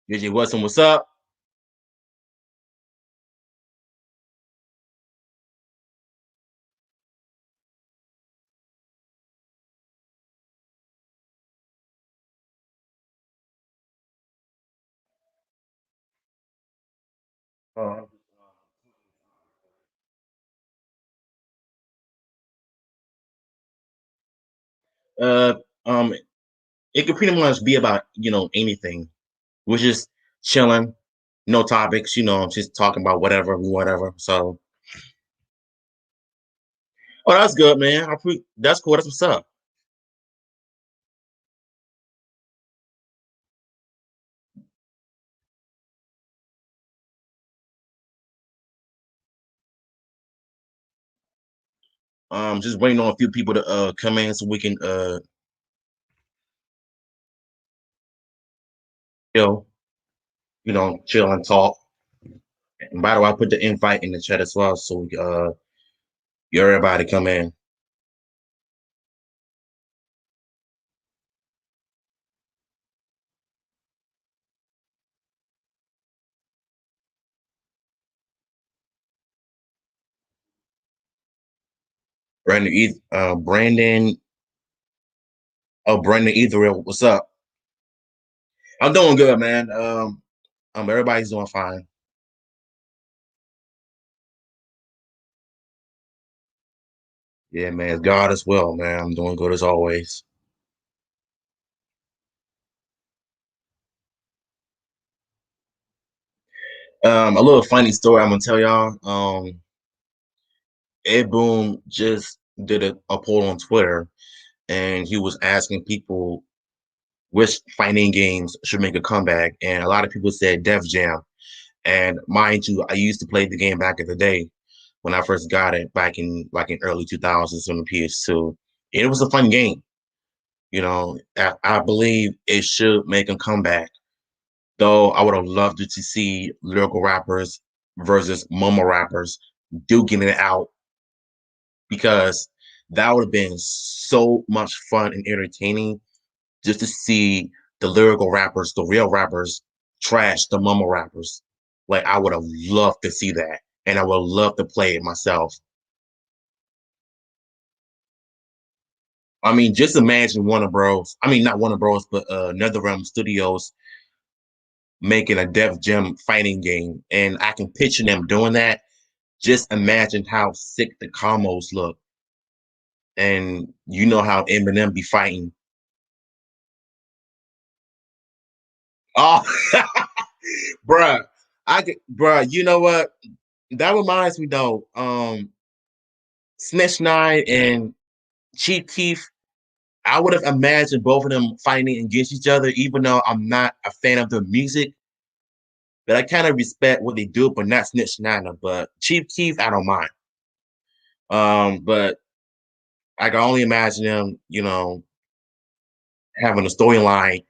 JJ Wilson, what's up? Uh, uh, um, it could pretty much be about anything. We're just chilling, no topics. Just talking about whatever. So, oh, that's good, man. That's cool. That's what's up. Just waiting on a few people to come in so we can chill, chill and talk. And by the way, I put the invite in the chat as well, so everybody come in. Brandon Etherell, what's up? I'm doing good, man. Everybody's doing fine. Yeah, man. God as well, man. I'm doing good as always. A little funny story I'm gonna tell y'all. Ed Boon just did a poll on Twitter, and he was asking people which fighting games should make a comeback, and a lot of people said Def Jam. And mind you, I used to play the game back in the day when I first got it back in early 2000s on the PS2. And it was a fun game. I believe it should make a comeback. Though I would have loved to see lyrical rappers versus mumble rappers duking it out because that would have been so much fun and entertaining just to see the lyrical rappers, the real rappers, trash the mumble rappers. Like I would have loved to see that, and I would love to play it myself. I mean, just imagine Warner Bros. I mean, not Warner Bros, but NetherRealm Studios making a Def Jam fighting game, and I can picture them doing that. Just imagine how sick the combos look, and you know how Eminem be fighting. Oh, bruh, bruh. You know what? That reminds me though. Snitch Nine and Chief Keef. I would have imagined both of them fighting against each other, even though I'm not a fan of their music. But I kind of respect what they do, but not Snitch Nine. But Chief Keef, I don't mind. But I can only imagine them, having a storyline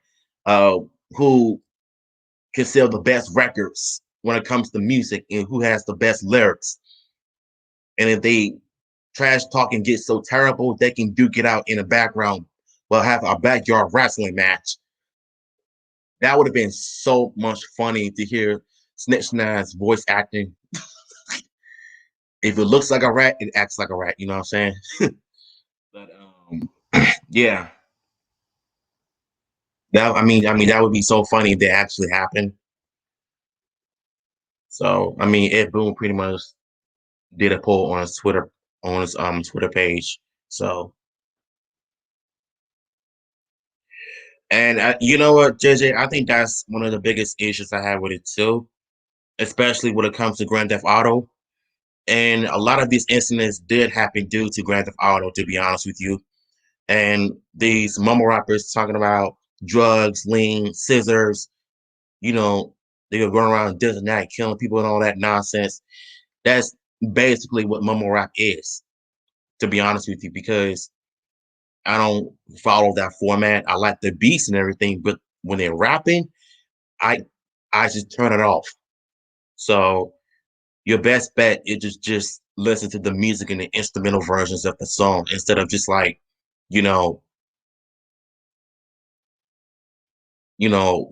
uh who can sell the best records when it comes to music and who has the best lyrics. And if they trash talk and get so terrible, they can duke it out in the background. We'll have a backyard wrestling match. That would have been so much funny to hear Snitch Nine's voice acting. If it looks like a rat, it acts like a rat. You know what I'm saying? But yeah, I mean, that would be so funny if that actually happened. So, I mean, Ed Boon pretty much did a poll on his Twitter page. So, and you know what, JJ, I think that's one of the biggest issues I have with it too, especially when it comes to Grand Theft Auto. And a lot of these incidents did happen due to Grand Theft Auto, to be honest with you. And these mumble rappers talking about drugs, lean, scissors, you know, they were going around this and that, killing people and all that nonsense. That's basically what mumble rap is, to be honest with you, because I don't follow that format. I like the beats and everything, but when they're rapping, I I just turn it off. So your best bet is just listen to the music and the instrumental versions of the song instead of just like, you know, you know,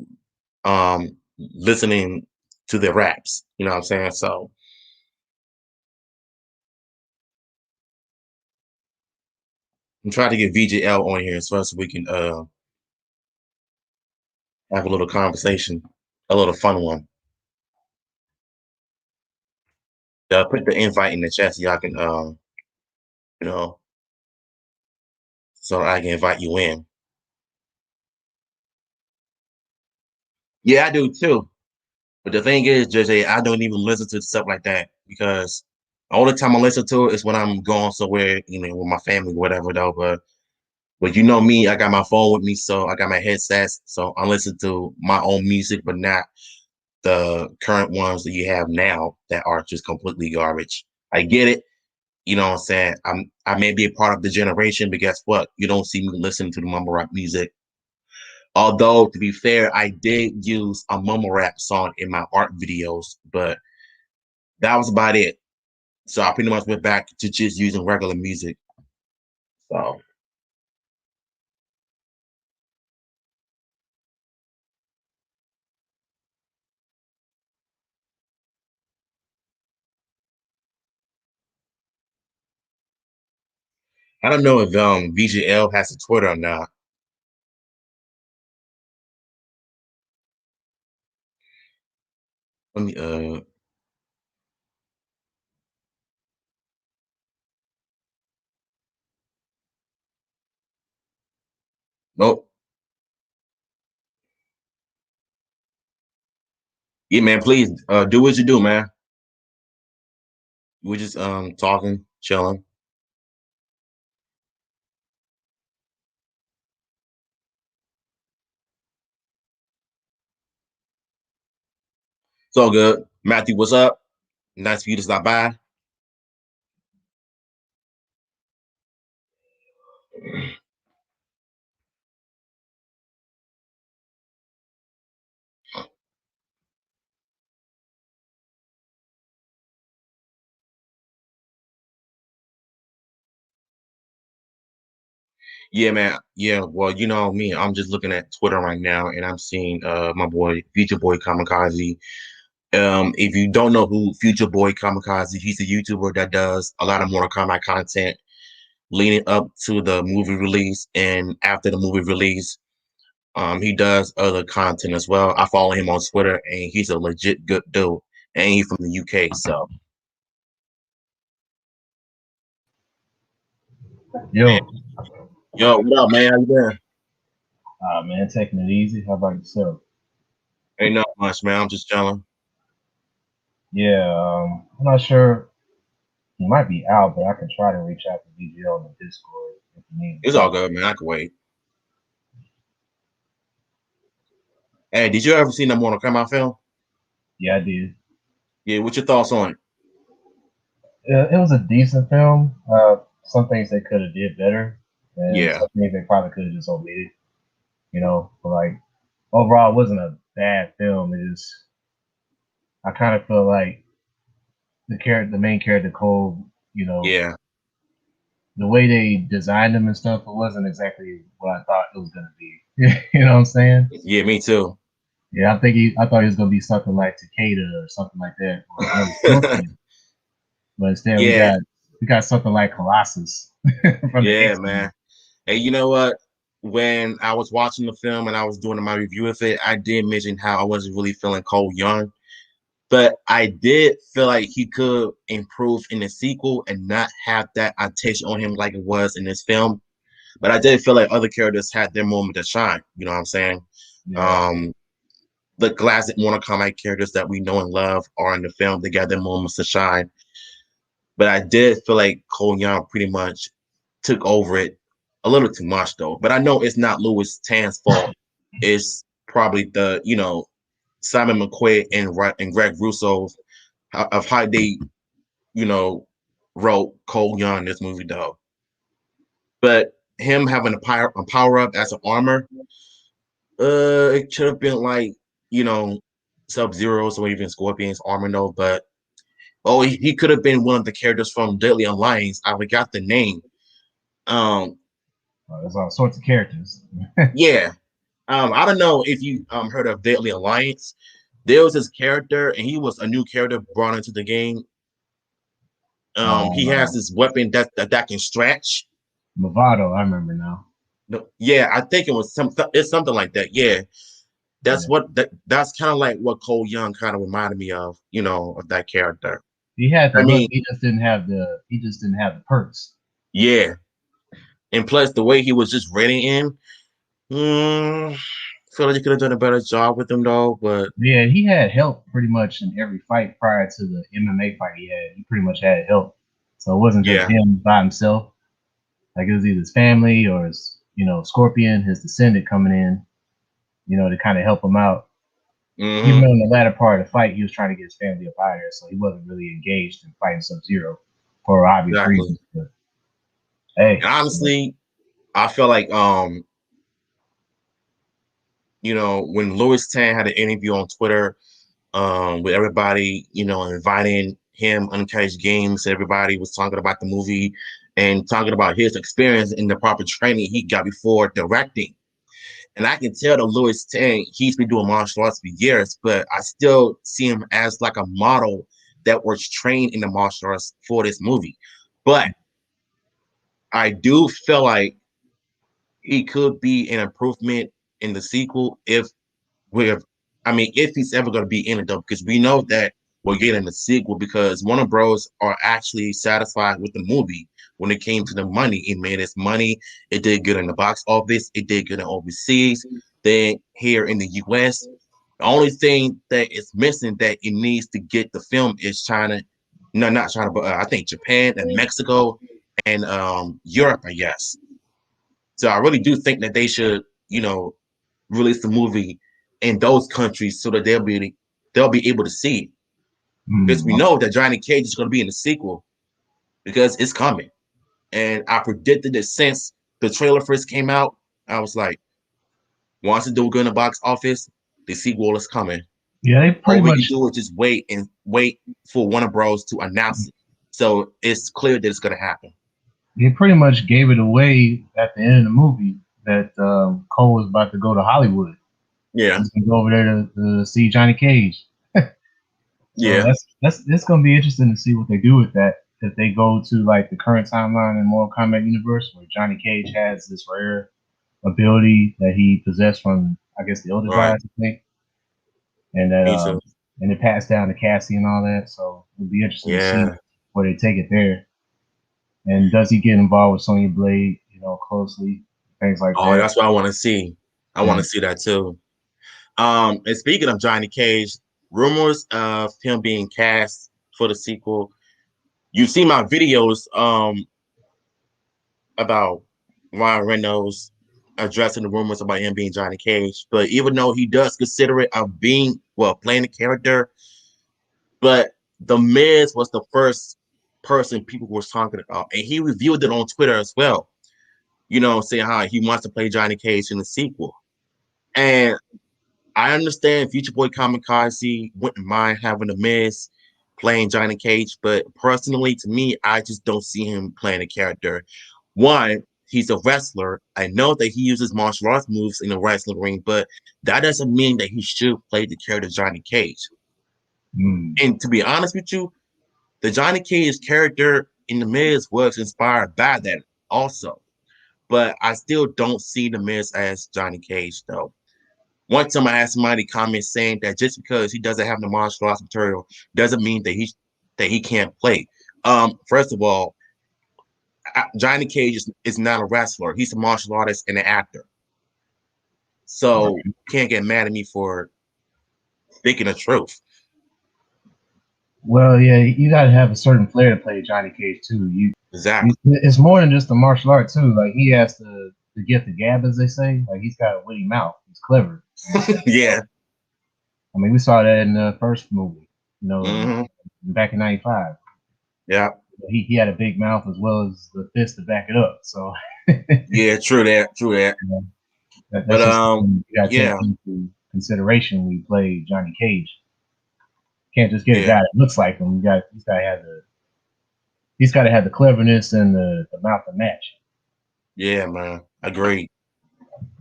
um listening to their raps. You know what I'm saying? So I'm trying to get VJL on here so we can have a little conversation, a little fun one. Put the invite in the chat so y'all can you know, so I can invite you in. Yeah, I do too. But the thing is, JJ, I don't even listen to stuff like that because the only time I listen to it is when I'm going somewhere, you know, with my family, whatever though. But you know me, I got my phone with me, so I got my headsets, so I listen to my own music, but not the current ones that you have now that are just completely garbage. I get it. You know what I'm saying? I may be a part of the generation, but guess what? You don't see me listening to the mumble rap music. Although, to be fair, I did use a mumble rap song in my art videos, but that was about it. So I pretty much went back to just using regular music. So I don't know if VGL has a Twitter or not. Let me nope. Yeah, man, please do what you do, man. We're just talking, chilling. It's all good. Matthew, what's up? Nice for you to stop by. Yeah, man. Yeah, well, you know me. I'm just looking at Twitter right now, and I'm seeing my boy Future Boy Kamikaze. If you don't know who Future Boy Kamikaze, he's a YouTuber that does a lot of Mortal Kombat content leading up to the movie release and after the movie release. He does other content as well. I follow him on Twitter, and he's a legit good dude. And he's from the UK, so man. Yo, Yo, what up, man? How you been? man, taking it easy. How about yourself? Ain't not much, man. I'm just chilling. Yeah, I'm not sure. He might be out, but I can try to reach out to DJ on the Discord if you need me It's to. all good, man. I can wait. Hey, did you ever see the Mortal Kombat film? Yeah, I did. Yeah, what's your thoughts on it? It was a decent film. Some things they could have did better, and Yeah, some things they probably could have just omitted. But like overall, it wasn't a bad film. It just I kind of feel like the main character Cole. yeah, The way they designed him and stuff, it wasn't exactly what I thought it was gonna be. You know what I'm saying? yeah, me too. Yeah, I thought he was gonna be something like Takeda or something like that, or another Scorpion. But instead Yeah, we got something like Colossus from the yeah, X Men. man. Hey, you know what? When I was watching the film and I was doing my review of it, I did mention how I wasn't really feeling Cole Young, but I did feel like he could improve in the sequel and not have that attention on him like it was in this film. But I did feel like other characters had their moment to shine. You know what I'm saying? Yeah, Um, the classic Mortal Kombat characters that we know and love are in the film. They got their moments to shine. But I did feel like Cole Young pretty much took over it a little too much though. But I know it's not Louis Tan's fault. It's probably the Simon McQuaid and Greg Russo of how they wrote Cole Young in this movie though. But him having a power up as an armor, it should have been like you know Sub Zero's or even Scorpion's armor though. But he could have been one of the characters from Deadly Alliance. I forgot the name. Um, there's all sorts of characters. yeah. I don't know if you heard of Deadly Alliance, there was this character, and he was a new character brought into the game. He has Oh, this weapon that can stretch. Movado, I remember now. No, yeah, I think it was it's something like that. Yeah, Yeah. that's kind of like what Cole Young kind of reminded me of, of that character. He had the I look. mean, He just didn't have the perks. yeah, and plus the way he was just reading in, I feel like you could have done a better job with him though. But Yeah, he had help pretty much in every fight prior to the MMA fight he had. He pretty much had help. So it wasn't just yeah, him by himself. Like it was either his family or his, Scorpion, his descendant coming in, to kind of help him out. Even hmm though in the latter part of the fight, he was trying to get his family up out of there, so he wasn't really engaged in fighting Sub-Zero for obvious exactly. reasons. But hey, And honestly, I feel like when Louis Tan had an interview on Twitter, with everybody, inviting him Uncaged Games. Everybody was talking about the movie and talking about his experience in the proper training he got before directing. And I can tell that Louis Tan, he's been doing martial arts for years, but I still see him as like a model that was trained in the martial arts for this movie. But I do feel like he could be an improvement in the sequel with if he's ever going to be in it though, because we know that we're getting a sequel because Warner Bros. Are actually satisfied with the movie when it came to the money. It made its money. It did good in the box office. It did good in overseas. Then here in the US, the only thing that is missing that it needs to get the film is China. No, not China, but I think Japan and Mexico and Europe, I guess. So I really do think that they should, release the movie in those countries so that they'll be able to see it. Because we know that Johnny Cage is going to be in the sequel because it's coming. And I predicted it since the trailer first came out. I was like, once it do good in the box office, the sequel is coming. yeah, they All pretty we can much do is just wait for Warner Bros. To announce it. So it's clear that it's going to happen. gave it away at the end of the movie that Cole was about to go to Hollywood. Yeah, He's gonna go over there to see Johnny Cage. So yeah, that's it's gonna be interesting to see what they do with that. If they go to like the current timeline in Mortal Kombat universe, where Johnny Cage has this rare ability that he possessed from, I guess, the older right. guys, I think, and that Me too. and it passed down to Cassie and all that. So it'll be interesting to see Yeah. where they take it there. And does he get involved with Sonya Blade, closely, things like Oh, that? that's what I want to see. I want Yeah. to see that too. And speaking of Johnny Cage, rumors of him being cast for the sequel. You see my videos about Ryan Reynolds addressing the rumors about him being Johnny Cage. But even though he does consider it of being playing the character, but The Miz was the first person people were talking about, and he revealed it on Twitter as well. Saying how he wants to play Johnny Cage in the sequel. And I understand Future Boy Kamikaze wouldn't mind having a Miz playing Johnny Cage, but personally, to me, I just don't see him playing a character. One, he's a wrestler. I know that he uses martial arts moves in the wrestling ring, but that doesn't mean that he should play the character Johnny Cage. Mm. And to be honest with you, the Johnny Cage character in The Miz was inspired by that also. But I still don't see The Miz as Johnny Cage, though. One time I had somebody comment saying that just because he doesn't have the martial arts material doesn't mean that he can't play. First of all, Johnny Cage is not a wrestler. He's a martial artist and an actor. So Right. can't get mad at me for speaking the truth. Well, yeah, you got to have a certain flair to play Johnny Cage too. Exactly. It's more than just the martial art too. Like he has to get the gab, as they say. Like he's got a witty mouth. He's clever. Yeah. I mean, we saw that in the first movie. hmm Back in '95. Yeah. He had a big mouth as well as the fist to back it up. So Yeah. True that. True that. But that's just something you got to take yeah. into consideration when you play Johnny Cage. Can't just get a Yeah. guy that looks like him. He's got to have the cleverness and the mouth to match. Yeah, man. Agreed.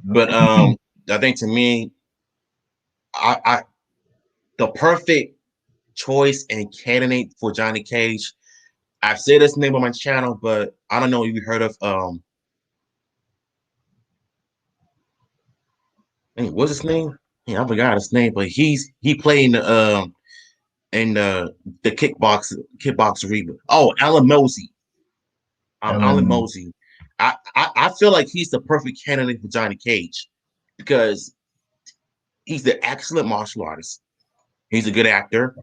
But I think to me, I the perfect choice and candidate for Johnny Cage. I've said this name on my channel, but I don't know if you heard of what's his name? Yeah, I forgot his name, but he played in the kickbox reboot. Oh, Alan Mosey. Alan Ellen. Mosey. I feel like he's the perfect candidate for Johnny Cage because he's an excellent martial artist. He's a good actor.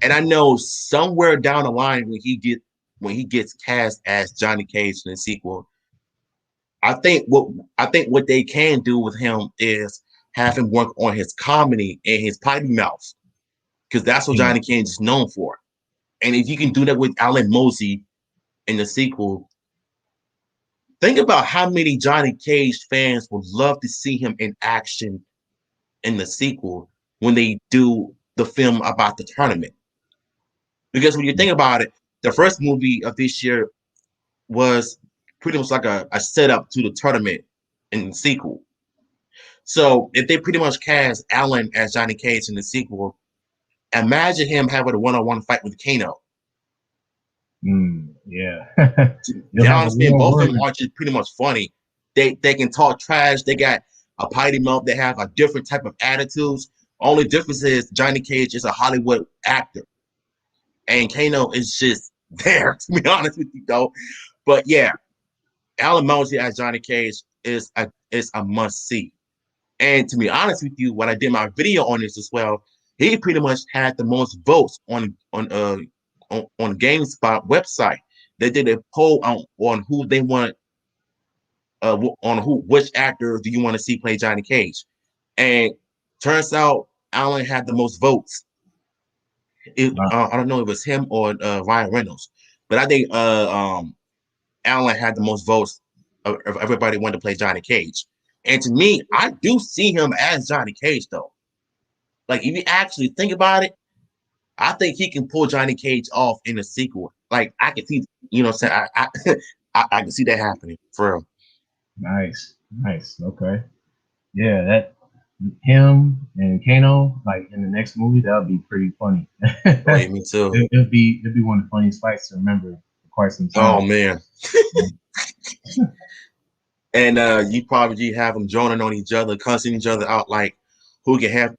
And I know somewhere down the line when he gets cast as Johnny Cage in the sequel, I think what I think what they can do with him is have him work on his comedy and his potty mouth because that's what Mm, Johnny Cage is known for. And if you can do that with Alan Mosey in the sequel, think about how many Johnny Cage fans would love to see him in action in the sequel when they do the film about the tournament. Because when you think about it, the first movie of this year was pretty much like a setup to the tournament in the sequel. So if they pretty much cast Alan as Johnny Cage in the sequel, imagine him having a one-on-one fight with Kano. yeah. To You'll be have a honest, man, war both of word. them are just pretty much funny. They can talk trash. They got a potty mouth. They have a different type of attitudes. Only difference is Johnny Cage is a Hollywood actor, and Kano is just there. To be honest with you, though. But yeah, Alan Mosey as Johnny Cage is a must see. And to be honest with you, when I did my video on this as well, he pretty much had the most votes on GameSpot website. They did a poll on who they want on who which actor do you want to see play Johnny Cage, and turns out Alan had the most votes. Wow. I don't know if it was him or Ryan Reynolds, but I think Alan had the most votes of everybody wanted to play Johnny Cage. And to me, I do see him as Johnny Cage though. Like if you actually think about it, I think he can pull Johnny Cage off in a sequel. Like I can see, what I'm saying I can see that happening for real. Nice. Nice. Okay. Yeah, that him and Kano, like in the next movie, that would be pretty funny. Oh yeah, me too. It'd be one of the funniest fights to remember for quite some Oh time. man. And you probably have them joining on each other, cussing each other out like who can have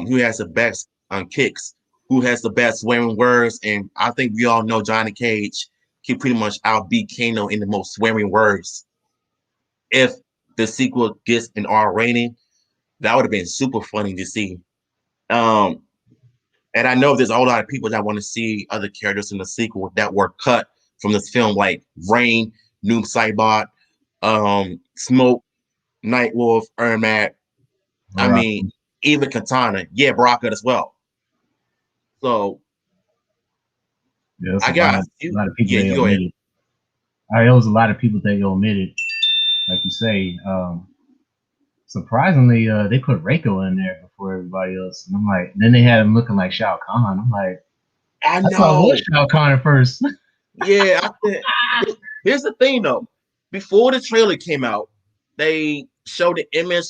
who has the best kicks, who has the best swearing words, and I think we all know Johnny Cage can pretty much outbeat Kano in the most swearing words. If the sequel gets an R rating, that would have been super funny to see. Um, and I know there's a whole lot of people that want to see other characters in the sequel that were cut from this film, like Rain, Noob Saibot, Smoke, Nightwolf, Ermac. I Barack. mean, even Katana, yeah, Baraka as well. So Yeah, that's I a lot got of you. a lot of people Yeah, they you go ahead. omitted. There was a lot of people they omitted, like you say. Surprisingly, they put Reiko in there before everybody else, and I'm like, then they had him looking like Shao Kahn. I'm like, I I thought it was know. Shao Kahn at first. Yeah, I think here's the thing though. Before the trailer came out, they showed the image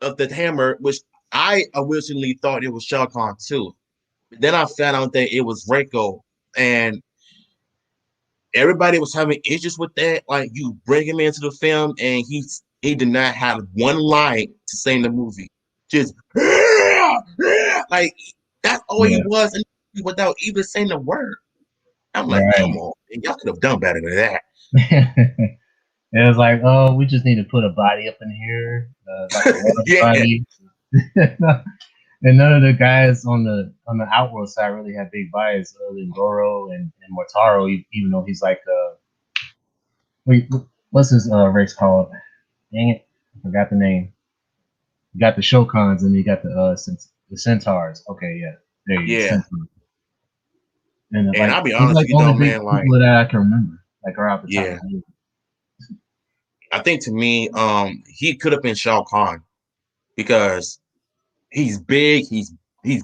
of the hammer, which I originally thought it was Shao Kahn too. Then I found out that it was Reiko, and everybody was having issues with that. Like you bring him into the film, and he did not have one line to say in the movie. Just like that's all he Yeah, was, without even saying a word. I'm like, come right. on, man, y'all could have done better than that. It was like, oh, we just need to put a body up in here, like a water Yeah, body. And none of the guys on the Outworld side really have big bodies other than Goro and Mortaro, even though he's like wait, what's his race called? Dang it, I forgot the name. You got the Shokans and you got the Centaurs. Okay, yeah, there you go, yeah. Centaurs. And And like I'll be those are honest like with the you though, only big man. Like, people that I can remember, like are off the top of yeah, my head. I think to me, he could have been Shao Kahn because he's big, he's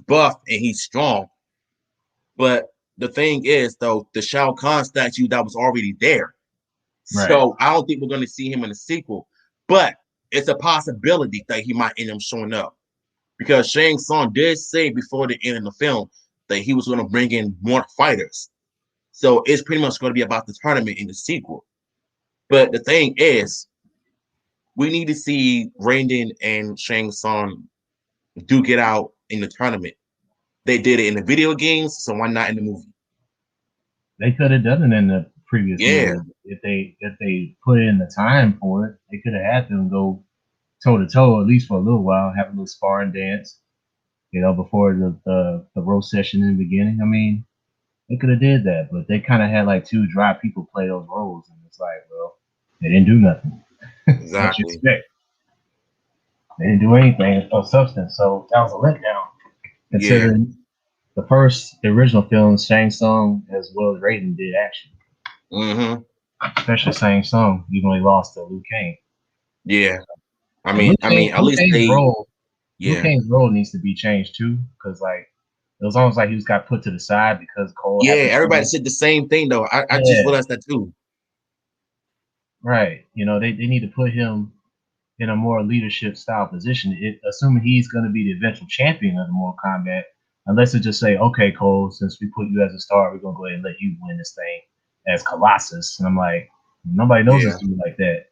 buff, and he's strong. But the thing is, though, the Shao Kahn statue that was already there. Right. So I don't think we're going to see him in the sequel. But it's a possibility that he might end up showing up. because Shang Tsung did say before the end of the film that he was going to bring in more fighters. So it's pretty much going to be about the tournament in the sequel. But the thing is, we need to see Raiden and Shang Tsung do get out in the tournament. They did it in the video games, so why not in the movie? They could have done it in the previous Yeah, movie if they put in the time for it. They could have had them go toe to toe at least for a little while, have a little sparring dance, before the roast session in the beginning. I mean, they could have did that, but they kind of had like two dry people play those roles, and it's like, well, they didn't do nothing. What you exactly. expect? They didn't do anything of substance, so that was a letdown. Yeah. Considering the original film, Shang Tsung as well as Raiden did action, Hmm. especially Shang Tsung, even though he lost to Liu Kang. Yeah. I And mean, I mean, at Liu least Kang's they, role, Liu yeah, Kang's role needs to be changed too, because like it was almost like he was got put to the side because Cole yeah. happened to Everybody be. said the same thing though. I just Yeah, realized that too. right. They need to put him in a more leadership style position, assuming he's going to be the eventual champion of the Mortal Kombat. Unless it just say, okay, Cole, since we put you as a star, we're gonna go ahead and let you win this thing as Colossus. And I'm like, nobody knows this Yeah. dude like that.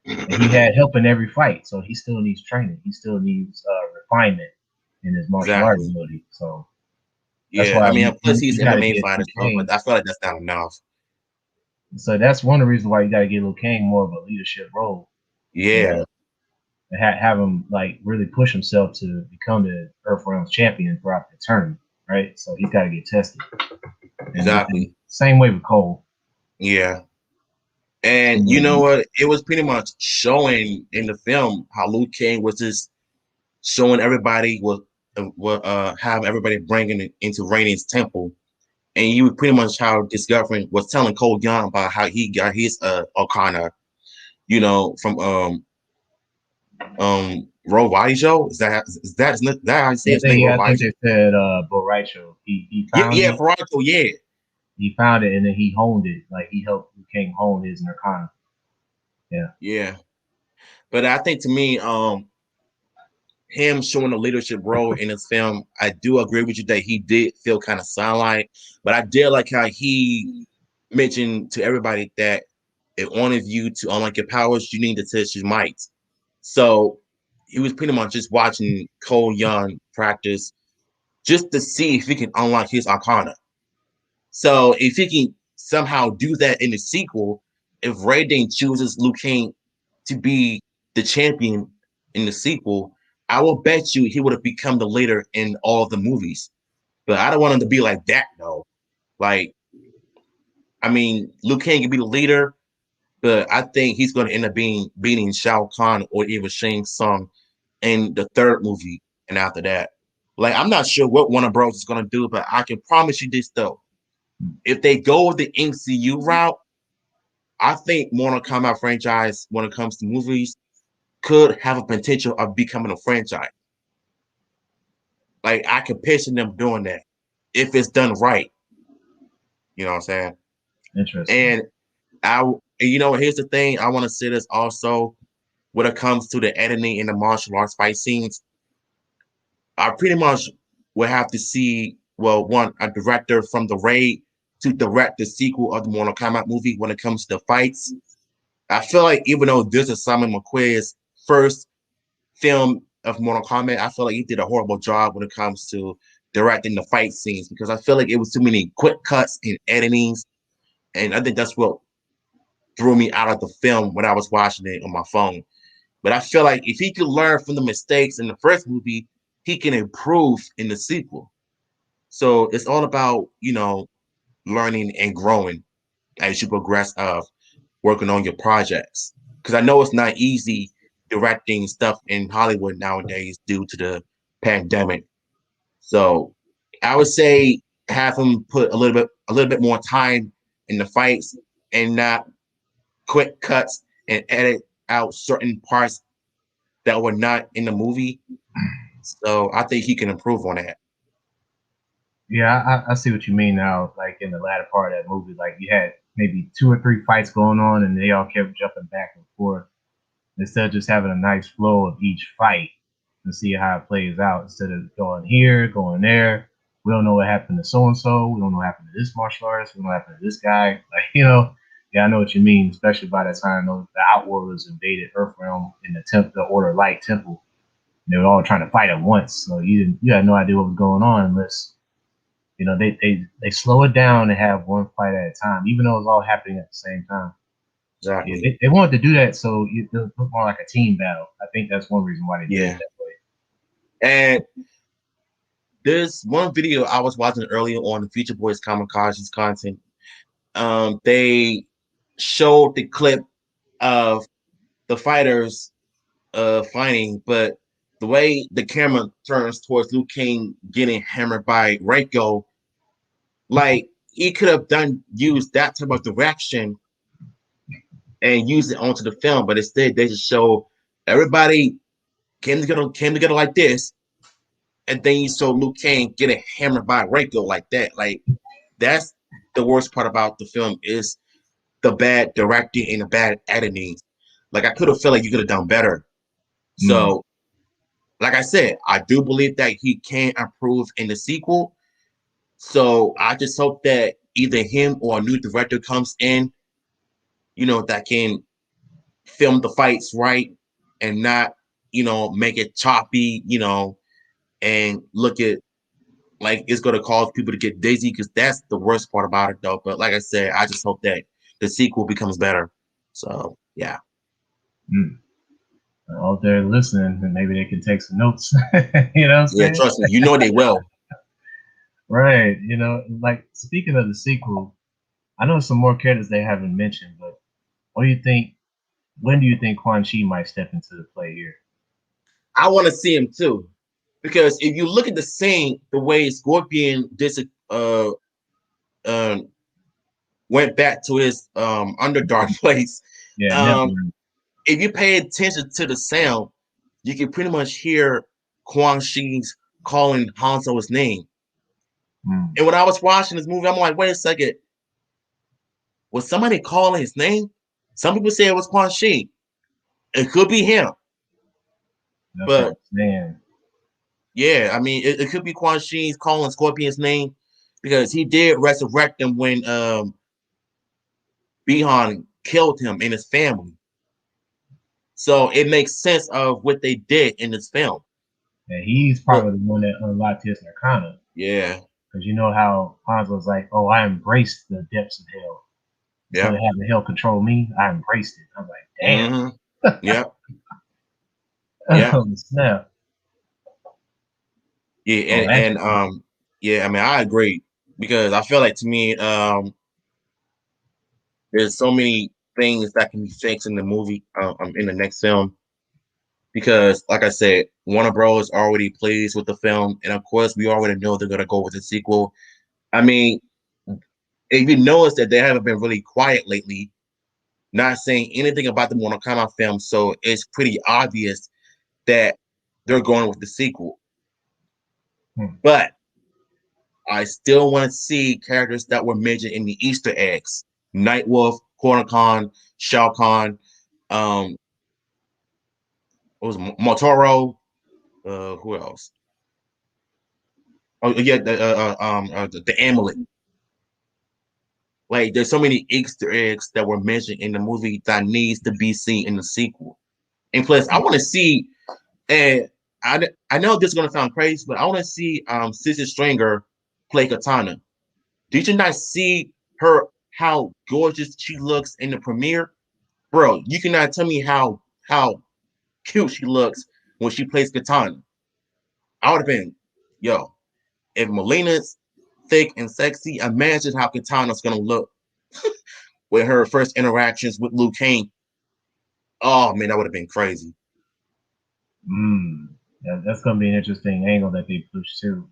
And he had help in every fight, so he still needs training. He still needs refinement in his martial art Exactly. ability. So that's Yeah. why I mean, plus he's you got to MMA get fighter, Liu so but Kang. I feel like that's not enough. So that's one of the reasons why you got to get Liu Kang more of a leadership role. You Yeah. know, and have him like really push himself to become the Earthrealm's champion throughout the tournament, right? So he's got to get tested, and Exactly. same way with Cole. Yeah. And you know Mhm. what? It was pretty much showing in the film how Liu Kang was just showing everybody what have everybody bringing it into Raiden's temple, and you was pretty much how discovering was telling Cole Young about how he got his Okana, from Roll Body Show. Is that how you say his name? Roll I Body think Show? they said Boraicho. He Yeah, found yeah, it. Ferraro, yeah, He found it, and then he honed it. Like he helped Liu Kang hone his Nirkana. Yeah, yeah. But I think to me, him showing a leadership role in this film, I do agree with you that he did feel kind of sidelined, but I did like how he mentioned to everybody that in order of you to unlock your powers, you need to test your might. So he was pretty much just watching Cole Young practice just to see if he can unlock his arcana. So if he can somehow do that in the sequel, if Raiden chooses Liu Kang to be the champion in the sequel, I will bet you he would have become the leader in all of the movies. But I don't want him to be like that though. Like, I mean, Liu Kang can be the leader, but I think he's going to end up beating Shao Kahn or even Shang Tsung in the third movie and after that. Like, I'm not sure what Warner Bros. Is going to do, but I can promise you this though. If they go with the MCU route, I think Mortal Kombat franchise, when it comes to movies, could have a potential of becoming a franchise. Like I could picture them doing that if it's done right. You know what I'm saying? interesting. And here's the thing. I want to say this also when it comes to the editing and the martial arts fight scenes. I pretty much will have to see, well, one, a director from the Raid to direct the sequel of the Mortal Kombat movie when it comes to fights. I feel like even though this is Simon McQuay's first film of Mortal Kombat, I feel like he did a horrible job when it comes to directing the fight scenes because I feel like it was too many quick cuts and editings, and I think that's what threw me out of the film when I was watching it on my phone. But I feel like if he could learn from the mistakes in the first movie, he can improve in the sequel. So it's all about, learning and growing as you progress of working on your projects. Because I know it's not easy directing stuff in Hollywood nowadays due to the pandemic. So I would say have him put a little bit more time in the fights and not quick cuts and edit out certain parts that were not in the movie. So I think he can improve on that. Yeah, I see what you mean now. Like in the latter part of that movie, like you had maybe two or three fights going on, and they all kept jumping back and forth instead of just having a nice flow of each fight. and see how it plays out instead of going here, going there. We don't know what happened to so and so. We don't know what happened to this martial artist. We don't know what happened to this guy. Like, yeah, I know what you mean. Especially by the time the Outworlders invaded Earthrealm in the Order Light Temple, they were all trying to fight at once. So you had no idea what was going on unless they slow it down and have one fight at a time, even though it was all happening at the same time. Yeah, Exactly. they wanted to do that so it looked more like a team battle. I think that's one reason why they did it Yeah. that way. And there's one video I was watching earlier on the Future Boys Kamikaze's content. They showed the clip of the fighters fighting, but the way the camera turns towards Liu Kang getting hammered by Reiko, like he could have used that type of direction and used it onto the film, but instead they just show everybody came together like this, and then you saw Liu Kang getting hammered by Reiko like that. Like that's the worst part about the film is the bad directing and the bad editing. Like I could have felt like you could have done better. Mm, So, like I said, I do believe that he can improve in the sequel. So I just hope that either him or a new director comes in, that can film the fights right and not, make it choppy, and look at like it's going to cause people to get dizzy because that's the worst part about it, though. But like I said, I just hope that the sequel becomes better. So yeah, mm. I hope they're listening and maybe they can take some notes. You know what I'm yeah, saying? trust me, they will. Right. Like speaking of the sequel, I know some more characters they haven't mentioned, but what do you think? When do you think Quan Chi might step into the play here? I want to see him too, because if you look at the scene, the way Scorpion uh, uh went back to his underdark place, Yeah, um, Network. if you pay attention to the sound, you can pretty much hear Quan Chi's calling Hanzo's name. Mm. And when I was watching this movie, I'm like, wait a second, was somebody calling his name? Some people say it was Quan Chi. It could be him, That's what but I'm saying. yeah, I mean, it could be Quan Chi's calling Scorpion's name because he did resurrect him when Bihan killed him and his family. So it makes sense of what they did in this film. And he's But probably the one that unlocked his Arcana. yeah, Because you know how Hanzo's like, oh, I embraced the depths of hell. Instead yeah, of having hell control me, I embraced it. I'm like, damn. mm-hmm, yeah, yeah, Oh, snap. yeah, Oh, and actually, yeah. I mean, I agree because I feel like to me, there's so many things that can be fixed in the movie, in the next film. Because, like I said, Warner Bros. Already pleased with the film, and of course, we already know they're gonna go with the sequel. I mean, if you notice that they haven't been really quiet lately, not saying anything about the Mortal Kombat film, so it's pretty obvious that they're going with the sequel. hmm. But I still want to see characters that were mentioned in the Easter eggs: Nightwolf, Corner Khan, Shao Kahn, um, what was it, Motoro? Who else? Oh yeah, the amulet. Like there's so many Easter eggs that were mentioned in the movie that needs to be seen in the sequel. And plus, I want to see, and I know this is gonna sound crazy, but I want to see Sissy Stringer play Katana. Did you not see her how gorgeous she looks in the premiere, bro? You cannot tell me how cute she looks when she plays Katana. I would have been, yo, if Melina's thick and sexy, imagine how Katana's gonna look with her first interactions with Liu Kang. Oh man, that would have been crazy. Mm. Yeah, that's gonna be an interesting angle that they push too.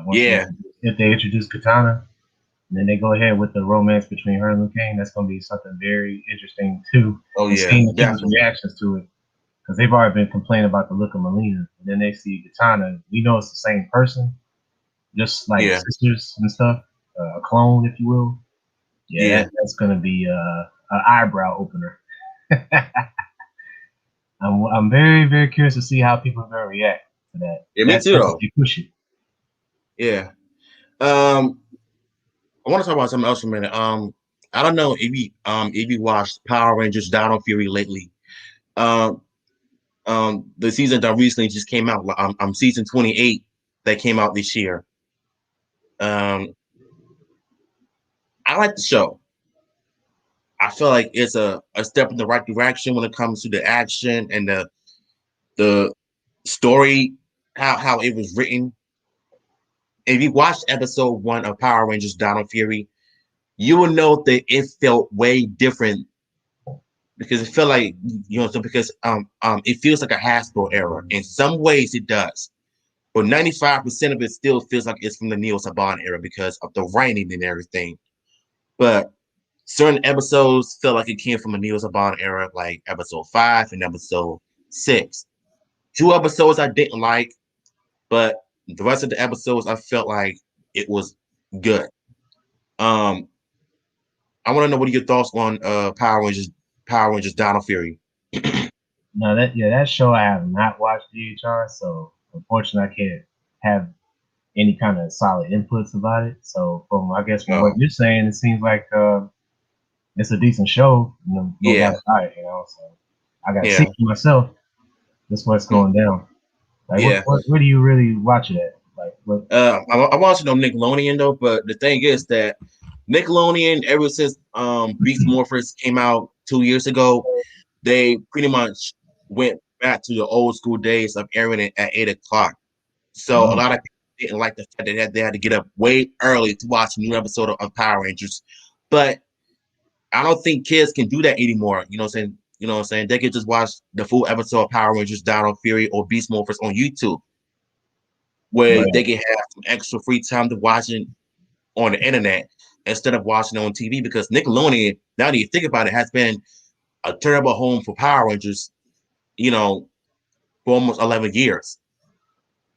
Once they Yeah. introduce, if they introduce Katana, and then they go ahead with the romance between her and Liu Kang, that's gonna be something very interesting too. Oh And yeah, seeing the people's definitely. reactions to it, because they've already been complaining about the look of Melina, and then they see Katana. We know it's the same person, just like Yeah, sisters and stuff, a clone, if you will. Yeah, yeah, that's gonna be an eyebrow opener. I'm very very curious to see how people are gonna react. for that. Yeah, me too That's though. they push it. Yeah. Um, I want to talk about something else for a minute. I don't know if you watched Power Rangers Dino Fury lately. Um, the season that recently just came out. Season 28 that came out this year. Um, I like the show. I feel like it's a step in the right direction when it comes to the action and the story, how it was written. If you watched episode 1 of Power Rangers Dino Fury, you will know that it felt way different because it felt like so because it feels like a Hasbro era. In some ways it does. But 95% of it still feels like it's from the Neil Saban era because of the writing and everything. But certain episodes felt like it came from a Neil Saban era, like episode 5 and episode 6. 2 episodes I didn't like, but the rest of the episodes I felt like it was good. Um, I want to know what are your thoughts on Power Rangers Dino Fury. No, that show I have not watched DHR, so unfortunately I can't have any kind of solid inputs about it. So from I guess from what Oh, you're saying, it seems like it's a decent show, no doubt yeah, about it. So I got to see yeah, for myself. That's what's mm, going down. Like, yeah. where do you really watch it at? Like, what? I watched it on Nickelodeon though, but the thing is that Nickelodeon, ever since Beast Morphers came out 2 years ago, they pretty much went back to the old school days of airing it at 8 o'clock. So a Oh, lot of people didn't like the fact that they had to get up way early to watch a new episode of Power Rangers. But I don't think kids can do that anymore. You know what I'm saying? You know what I'm saying? They could just watch the full episode of Power Rangers, Dino Fury, or Beast Morphers on YouTube, where right. they can have some extra free time to watch it on the internet instead of watching it on TV. Because Nickelodeon, now that you think about it, has been a terrible home for Power Rangers, you know, for almost 11 years.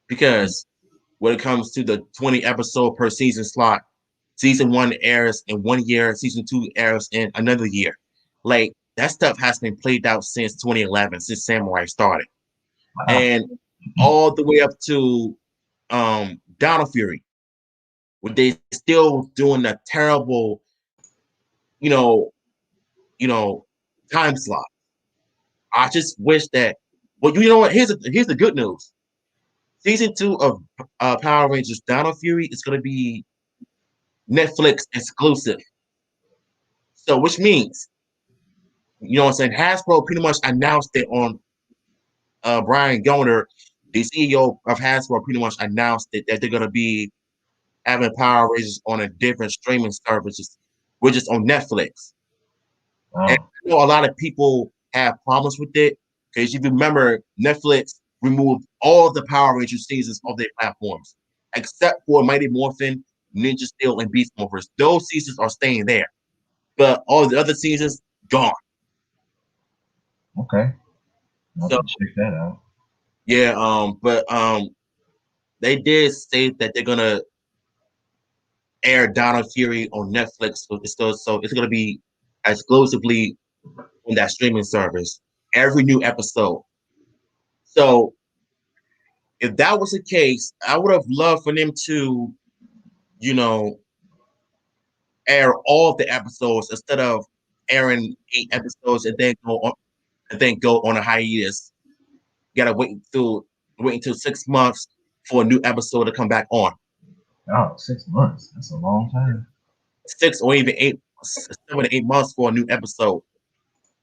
Because when it comes to the 20 episode per season slot, season 1 airs in 1 year, season 2 airs in another year. Like that stuff has been played out since 2011, since Samurai started, Wow. and all the way up to Dino Fury, where they still doing a terrible, you know, you know, time slot. I just wish that. Well, you know what? Here's the good news. Season 2 of Power Rangers Dino Fury is going to be Netflix exclusive. So, which means, you know what I'm saying, Hasbro pretty much announced it on Brian Goner, the CEO of Hasbro, pretty much announced it that they're going to be having Power Rangers on a different streaming services, which is on Netflix. And Wow. I know a lot of people have problems with it because if you remember, Netflix removed all the Power Rangers seasons of their platforms, except for Mighty Morphin, Ninja Steel, and Beast Morphers. Those seasons are staying there, but all the other seasons gone. Okay. I'll have So to check that out. yeah, but they did say that they're gonna air Dino Fury on Netflix, so it's gonna be exclusively on that streaming service. Every new episode. So if that was the case, I would have loved for them to, you know, air all of the episodes instead of airing 8 episodes and then go on a hiatus. You gotta wait until 6 months for a new episode to come back on. Oh, 6 months. That's a long time. 7 to 8 months for a new episode.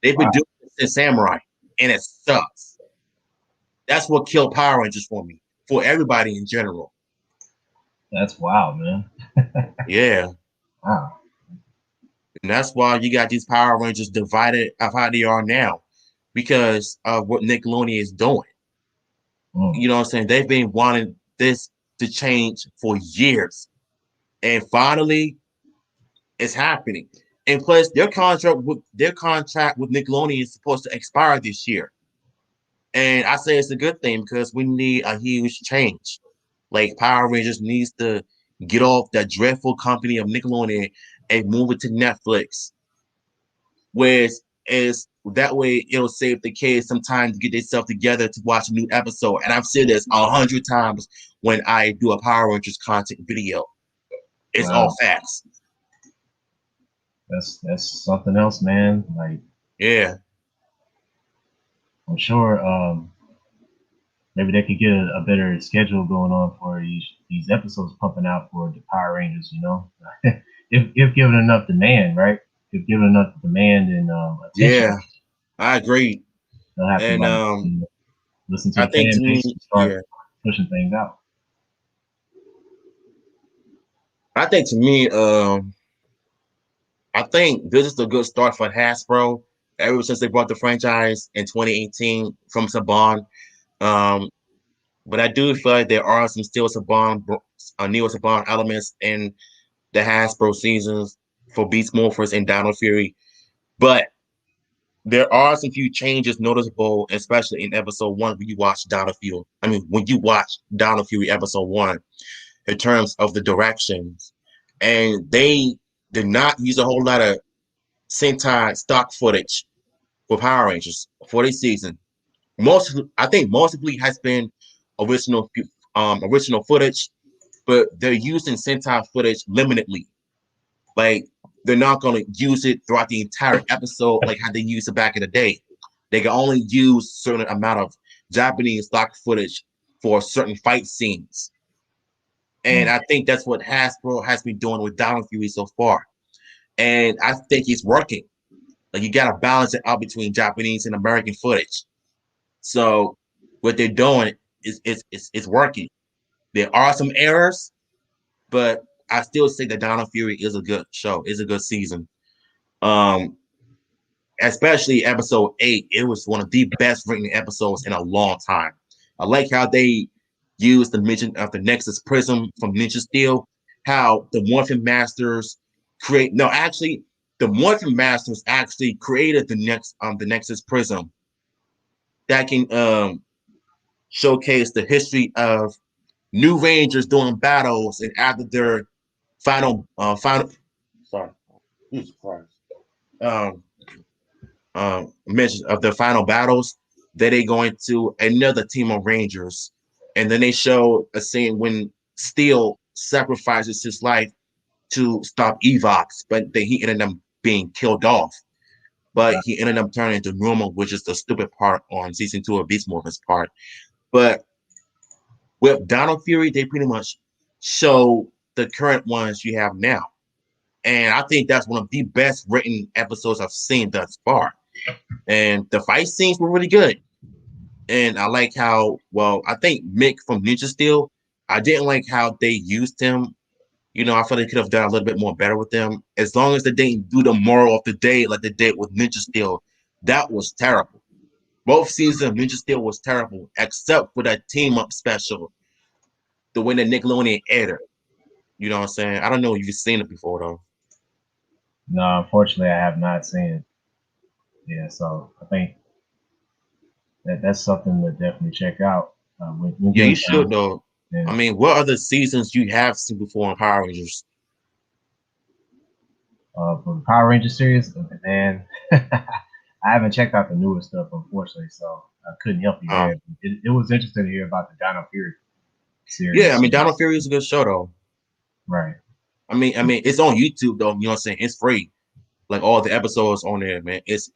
They've been Wow. doing it since Samurai, and it sucks. That's what killed Power Rangers for me, for everybody in general. That's wild, man. Yeah. Wow. And that's why you got these Power Rangers divided of how they are now because of what Nickelodeon is doing. Mm. You know what I'm saying? They've been wanting this to change for years. And finally, it's happening. And plus, their contract with Nickelodeon is supposed to expire this year. And I say it's a good thing because we need a huge change. Like Power Rangers needs to get off that dreadful company of Nickelodeon and move it to Netflix, where it's That way, it'll save the kids some time to get themselves together to watch a new episode. And I've said this 100 times when I do a Power Rangers content video. It's all Wow, facts. that's something else, man. Like Yeah, I'm sure maybe they could get a better schedule going on for these episodes pumping out for the Power Rangers. You know, if given enough demand, right? If given enough demand and attention, yeah, I agree. they'll have to And like listen to I the think fan to me, base and start yeah, pushing things out. I think to me, I think this is a good start for Hasbro. Ever since they brought the franchise in 2018 from Saban, um, but I do feel like there are some still Saban, neo Saban elements in the Hasbro seasons for Beast Morphers and Dino Fury. But there are some few changes noticeable, especially in episode one when you watch Dino Fury. I mean, when you watch Dino Fury episode one, in terms of the directions, and they did not use a whole lot of Sentai stock footage for Power Rangers for this season. I think mostly has been original original footage, but they're using Sentai footage limitedly. Like they're not going to use it throughout the entire episode like how they used it back in the day. They can only use certain amount of Japanese stock footage for certain fight scenes. And Mm. I think that's what Hasbro has been doing with Dino Fury so far. And I think it's working. Like you gotta balance it out between Japanese and American footage. So what they're doing is working. There are some errors, but I still say that Dino Fury is a good show. It's a good season. Um, Especially episode 8. It was one of the best written episodes in a long time. I like how they used the mention of the Nexus Prism from Ninja Steel, how the Morphin Masters create no actually the Morphin Masters actually created the Nexus Prism that can showcase the history of new Rangers doing battles and after their final sorry, Jesus Christ. Um mention of their final battles, then they go into another team of Rangers. And then they show a scene when Steel sacrifices his life to stop Evox, but then he ended up being killed off. But he ended up turning into Normal, which is the stupid part on season 2 of Beast Morphin's part. But with Donald Fury, they pretty much show the current ones you have now. And I think that's one of the best written episodes I've seen thus far. And the fight scenes were really good. And I like how well I think Mick from Ninja Steel. I didn't like how they used him. You know, I thought they could have done a little bit more better with them. As long as they didn't do the moral of the day like they did with Ninja Steel, that was terrible. Both seasons of Ninja Steel was terrible, except for that team up special, the way that Nickelodeon aired it. You know what I'm saying? I don't know if you've seen it before though. No, unfortunately, I have not seen it. Yeah, so I think that's something to definitely check out when Yeah, you given should time. though. I And mean, what other seasons you have seen before in Power Rangers? for the Power Ranger series, man, I haven't checked out the newer stuff, unfortunately, so I couldn't help you there. Um, It was interesting to hear about the Dino Fury yeah, I series. mean, Dino Fury is a good show though. Right. I mean, it's on YouTube though. You know what I'm saying? It's free. Like all the episodes on there, man. It's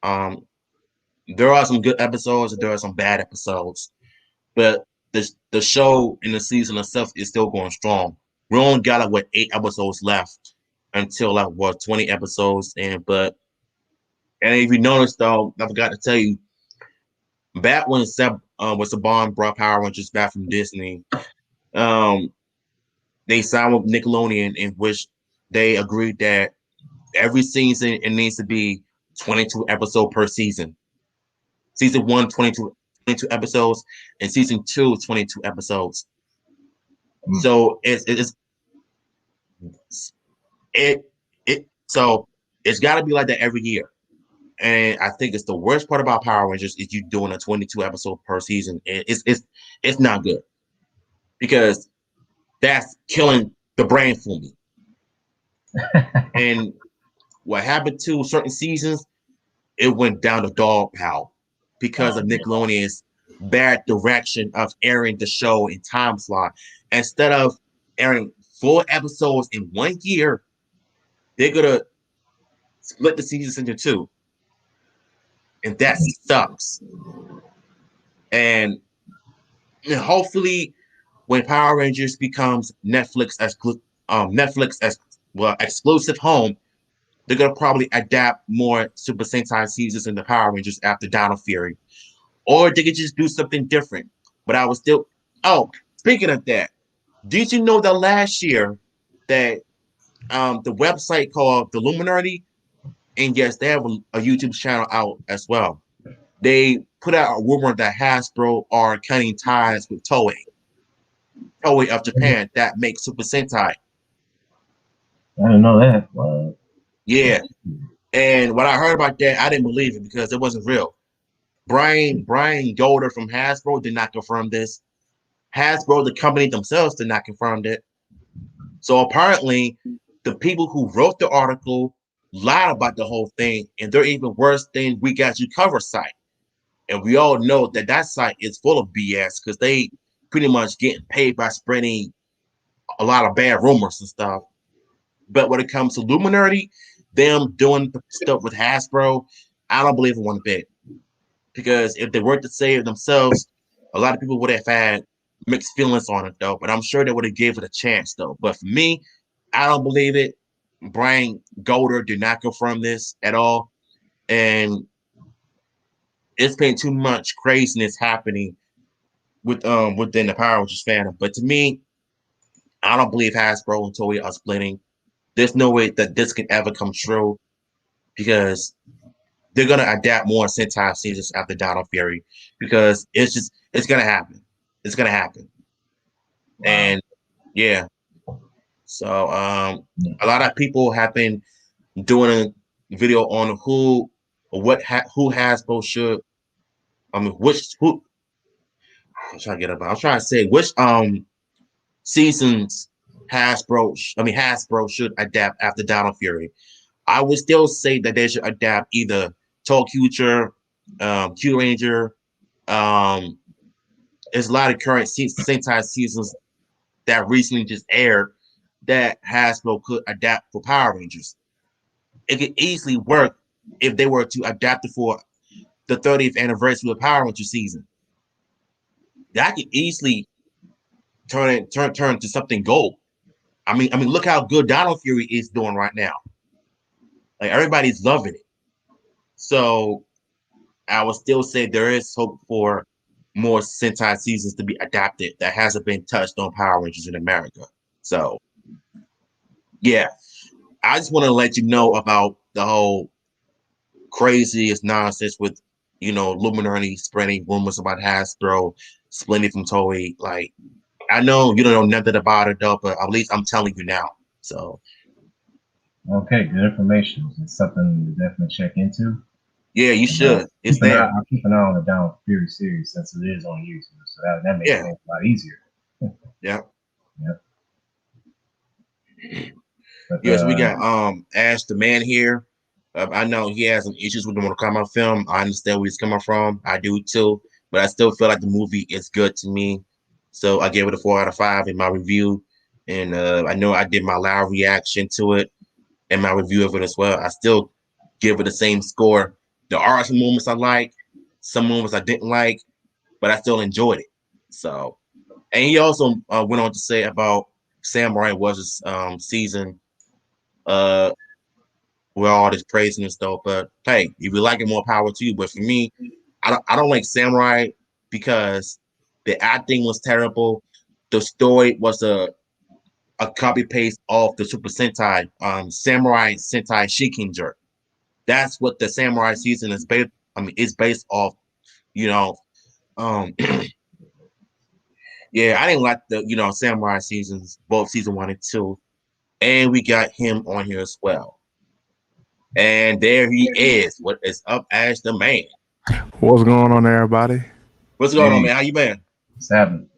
um. There are some good episodes and there are some bad episodes, but the show in the season itself is still going strong. We only got like what 8 episodes left until like what 20 episodes, and if you notice though, I forgot to tell you, back when Saban brought Power Rangers back from Disney, um, they signed with Nickelodeon in which they agreed that every season it needs to be 22 episode per season. Season one, 22 episodes, and season two, 22 episodes. Mm. So it so it's got to be like that every year. And I think it's the worst part about Power Rangers is you doing a 22 episode per season. It's not good because that's killing the brain for me. And what happened to certain seasons, it went down the dog pile because of Nickelodeon's bad direction of airing the show in time slot. Instead of airing 4 episodes in 1 year, they're gonna split the seasons into two, and that sucks. And hopefully, when Power Rangers becomes Netflix as well exclusive home, they're gonna probably adapt more Super Sentai seasons in the Power Rangers after Dino Fury, or they could just do something different. But I was still. Oh, speaking of that, did you know that last year that the website called the Luminary, and yes, they have a YouTube channel out as well. They put out a rumor that Hasbro are cutting ties with Toei of Japan that makes Super Sentai. I didn't know that. Yeah, and when I heard about that, I didn't believe it because it wasn't real. Brian Golder from Hasbro did not confirm this. Hasbro, the company themselves, did not confirm it. So apparently, the people who wrote the article lied about the whole thing, and they're even worse than We Got You Cover site. And we all know that that site is full of BS because they pretty much getting paid by spreading a lot of bad rumors and stuff. But when it comes to Luminary, them doing stuff with Hasbro, I don't believe it one bit. Because if they were to save themselves, a lot of people would have had mixed feelings on it though. But I'm sure they would have gave it a chance though. But for me, I don't believe it. Brian Golder did not confirm this at all, and it's been too much craziness happening within the Power Rangers fandom. But to me, I don't believe Hasbro and Toei are splitting. There's no way that this can ever come true because they're gonna adapt more Sentai seasons after Dino Fury because it's gonna happen. It's gonna happen. Wow. And yeah. So a lot of people have been doing a video on who Hasbro should which who I'm trying to get about. I'm trying to say which seasons Hasbro should adapt after Dino Fury. I would still say that they should adapt either Future, Q Ranger. Um, there's a lot of current Sentai seasons that recently just aired that Hasbro could adapt for Power Rangers. It could easily work if they were to adapt it for the 30th anniversary of Power Rangers season. That could easily turn to something gold. I mean, look how good Dino Fury is doing right now. Like everybody's loving it. So I would still say there is hope for more Sentai seasons to be adapted that hasn't been touched on Power Rangers in America. So yeah, I just want to let you know about the whole craziest nonsense with Luminary spreading rumors about Hasbro splitting from Toei. Like I know you don't know nothing about it though, but at least I'm telling you now. So Okay, good information. It's something to definitely check into. yeah, you should. It's there. I'll keep an eye on the Down Fury series since it is on YouTube, so that makes Yeah, things a lot easier. yeah. Yep. But Yes, we got Ash the Man here. I know he has some issues with the Mortal Kombat film. I understand where he's coming from. I do too, but I still feel like the movie is good to me. So I gave it a 4 out of 5 in my review, and I know I did my loud reaction to it and my review of it as well. I still give it the same score. There are some moments I like, some moments I didn't like, but I still enjoyed it. So, and he also went on to say about Samurai was season uh with all this praising and stuff. But hey, if you like it, more power to you. But for me, I don't like Samurai because the acting was terrible. The story was a copy paste of the Super Sentai Samurai Sentai Shikinger. That's what the Samurai season is based. I mean, it's based off. You know, um, yeah, I didn't like the Samurai seasons, both season 1 and 2, and we got him on here as well. And there he is. What is up, Ash the Man? What's going on, everybody? What's going on, hey, man? How you been? what's happening?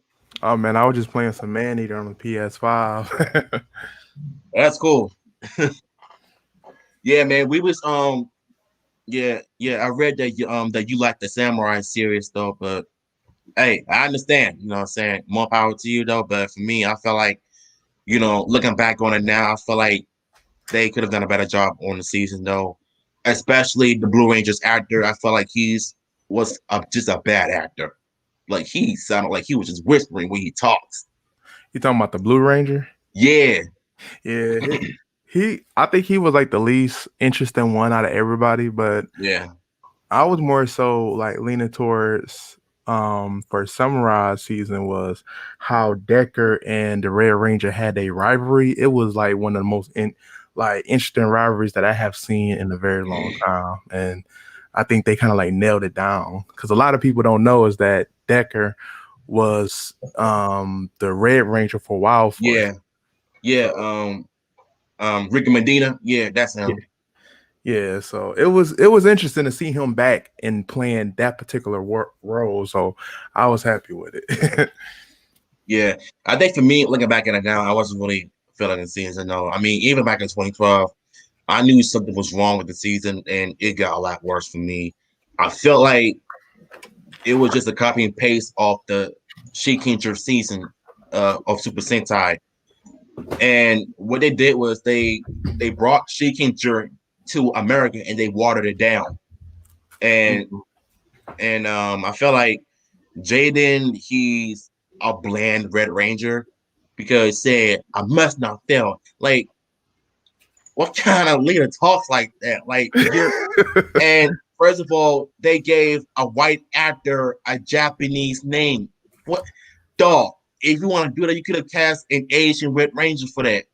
Oh man, I was just playing some Man Eater on the PS5. That's cool. Yeah, man. yeah. I read that you like the samurai series though, but hey, I understand. You know what I'm saying? More power to you though. But for me, I feel like, looking back on it now, I feel like they could have done a better job on the season though. Especially the Blue Rangers actor. I feel like just a bad actor. Like he sounded like he was just whispering when he talks. You talking about the Blue Ranger? Yeah, Yeah, I think he was like the least interesting one out of everybody, but yeah, I was more so like leaning towards for Samurai season was how Decker and the Red Ranger had a rivalry. It was like one of the most interesting rivalries that I have seen in a very long time. And I think they kind of like nailed it down. Because a lot of people don't know is that Decker was the Red Ranger for Wild Force. yeah, yeah. Ricky Medina. Yeah, that's Yeah. him. Yeah, so it was interesting to see him back and playing that particular role. So I was happy with it. Yeah, I think for me, looking back at it now, I wasn't really feeling the season. No, I mean, even back in 2012, I knew something was wrong with the season, and it got a lot worse for me. I felt like it was just a copy and paste of the Shikinger season of Super Sentai. And what they did was they brought Shikinger to America and they watered it down. And I felt like Jaden, he's a bland Red Ranger because he said, I must not fail. Like, what kind of leader talks like that? Like, and first of all, they gave a white actor a Japanese name. What? Dog, if you want to do that, you could have cast an Asian Red Ranger for that.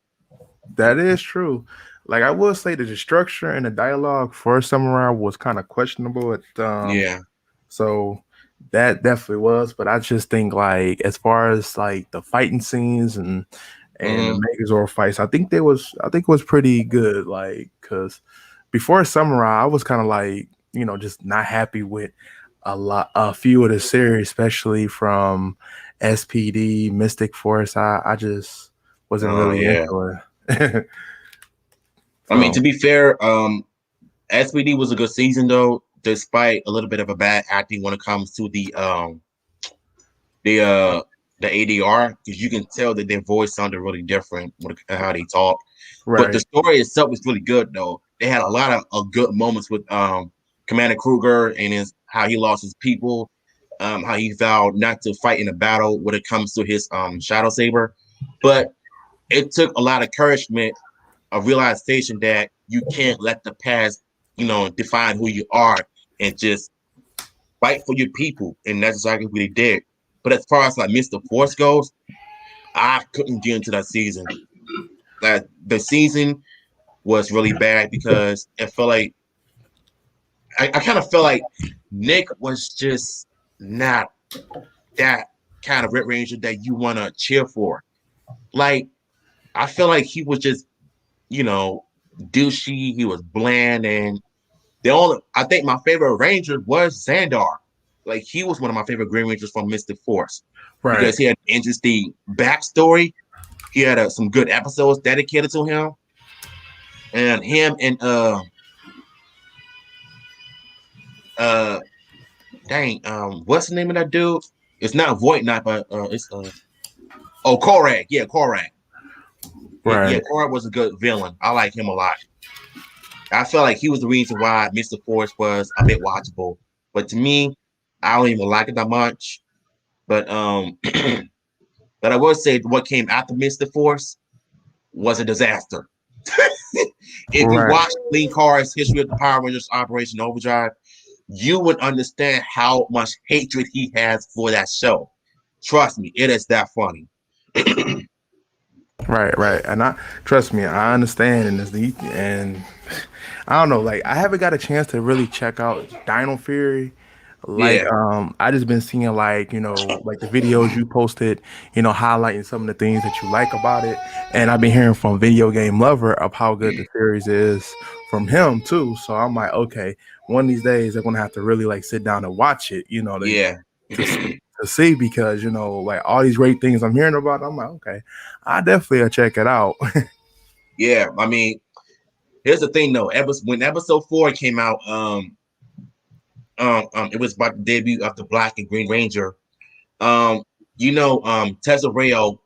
That is true. Like I will say, the structure and the dialogue for Samurai was kind of questionable. Yeah. So that definitely was. But I just think like as far as like the fighting scenes and the Mm-hmm. Megazord fights, I think it was pretty good. Like because before Samurai, I was kind of like just not happy with a few of the series, especially from SPD, Mystic Force. I just wasn't Oh, really yeah. into it. I mean, to So be fair, SPD was a good season though, despite a little bit of a bad acting when it comes to the uh the ADR, because you can tell that their voice sounded really different with how they talk. But the right, story itself was really good though. They had a lot of good moments with Commander Kruger and how he lost his people, how he vowed not to fight in a battle when it comes to his shadow saber. But it took a lot of encouragement, a realization that you can't let the past, define who you are, and just fight for your people. And that's exactly what he did. But as far as like Mr. Force goes, I couldn't get into that season. That the season was really bad because it felt like I kind of felt like Nick was just not that kind of Red Ranger that you want to cheer for. Like I feel like he was just, you know, douchey. He was bland, and I think my favorite Ranger was Xandar. Like he was one of my favorite Green Rangers from Mystic Force right, because he had an interesting backstory. He had some good episodes dedicated to him, and him and uh dang what's the name of that dude? It's not Void Knight, but it's Korak. Yeah, Korak. Yeah, right. Korak was a good villain. I like him a lot. I felt like he was the reason why Mr. Force was a bit watchable. But to me, I don't even like it that much. But but I will say what came after Mr. Force was a disaster. If you Right. watch Lee Carr's History of the Power Rangers Operation Overdrive, you would understand how much hatred he has for that show. Trust me, it is that funny. Right, right. And I trust me, I understand and I don't know, like I haven't got a chance to really check out Dino Fury. Like Yeah, I just been seeing like, like the videos you posted, highlighting some of the things that you like about it. And I've been hearing from Video Game Lover of how good the series is from him too. So I'm like, okay, one of these days they're gonna have to really like sit down and watch it, yeah, to to see because like all these great things I'm hearing about. I'm like, okay, I definitely will check it out. yeah. I mean, Here's the thing though. When episode 4 came out, it was about the debut of the Black and Green Ranger. Um, Tessa Rayo,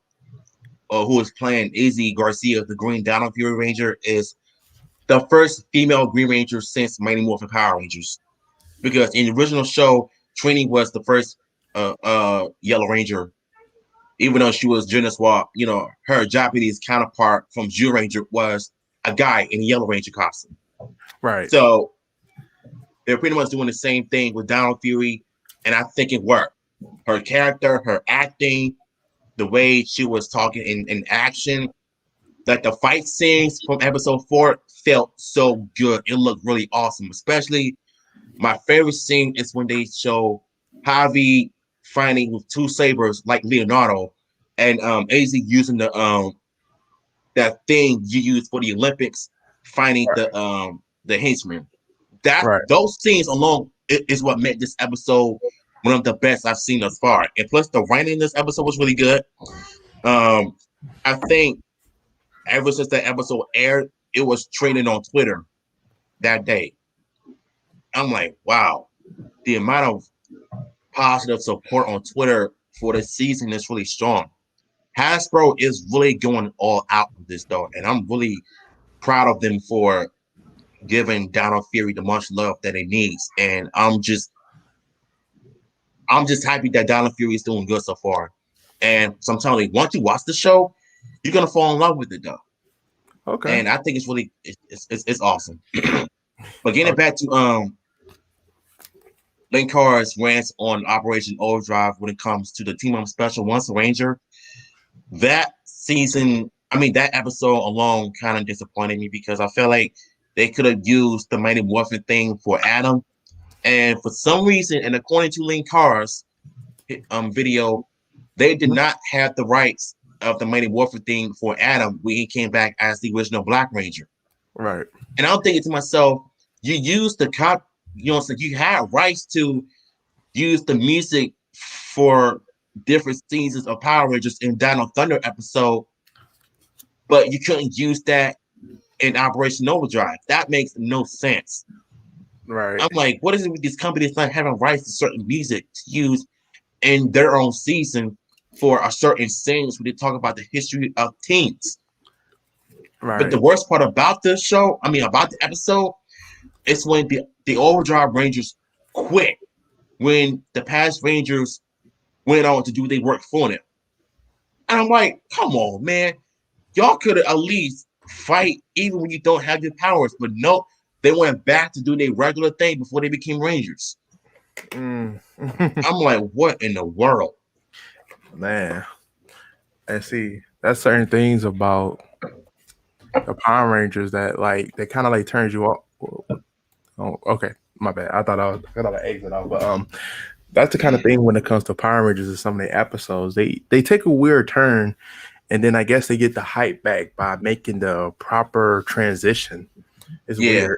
who is playing Izzy Garcia, the Green Dino Fury Ranger, is the first female Green Ranger since Mighty Morphin Power Rangers. Because in the original show, Trini was the first Yellow Ranger, even though she was gender swap. Her Japanese counterpart from Jew Ranger was a guy in a Yellow Ranger costume. Right. So they're pretty much doing the same thing with Dino Fury, and I think it worked. Her character, her acting, the way she was talking in action, like the fight scenes from episode 4 felt so good. It looked really awesome. Especially my favorite scene is when they show Javi fighting with two sabers like Leonardo, and AZ using that thing you use for the Olympics, fighting the henchmen. Right. Those scenes alone is what made this episode one of the best I've seen thus far. And plus, the writing in this episode was really good. I think ever since that episode aired, it was trending on Twitter that day. I'm like, wow, the amount of positive support on Twitter for this season is really strong. Hasbro is really going all out with this though, and I'm really proud of them for giving Dino Fury the much love that it needs. And I'm just happy that Dino Fury is doing good so far. And so I'm telling you, once you watch the show, you're gonna fall in love with it though. Okay. And I think it's really it's awesome. But getting back to Linkar's rants on Operation Overdrive when it comes to the Team Up Special Once a Ranger, that episode alone kind of disappointed me because I felt like they could have used the Mighty Morphin thing for Adam. And for some reason, and according to Linkar's video, they did not have the rights of the Mighty Morphin thing for Adam when he came back as the original Black Ranger. Right. And I'm thinking to myself, you use the you had rights to use the music for different seasons of Power Rangers in Dino Thunder episode, but you couldn't use that in Operation Overdrive. That makes no sense. Right. I'm like, what is it with these companies not having rights to certain music to use in their own season for a certain scenes when they talk about the history of teams? Right. But the worst part about the show, about the episode, is when the Overdrive Rangers quit when the past Rangers went on to do their work for them. And I'm like, come on, man. Y'all could have at least fight even when you don't have your powers. But no, they went back to do their regular thing before they became Rangers. I'm like, what in the world? Man. And see, that's certain things about the Power Rangers that they kind of turns you off. Oh, okay. My bad. I thought I would exit out, but that's the kind of thing when it comes to Power Rangers and some of the episodes. They take a weird turn, and then I guess they get the hype back by making the proper transition. It's weird.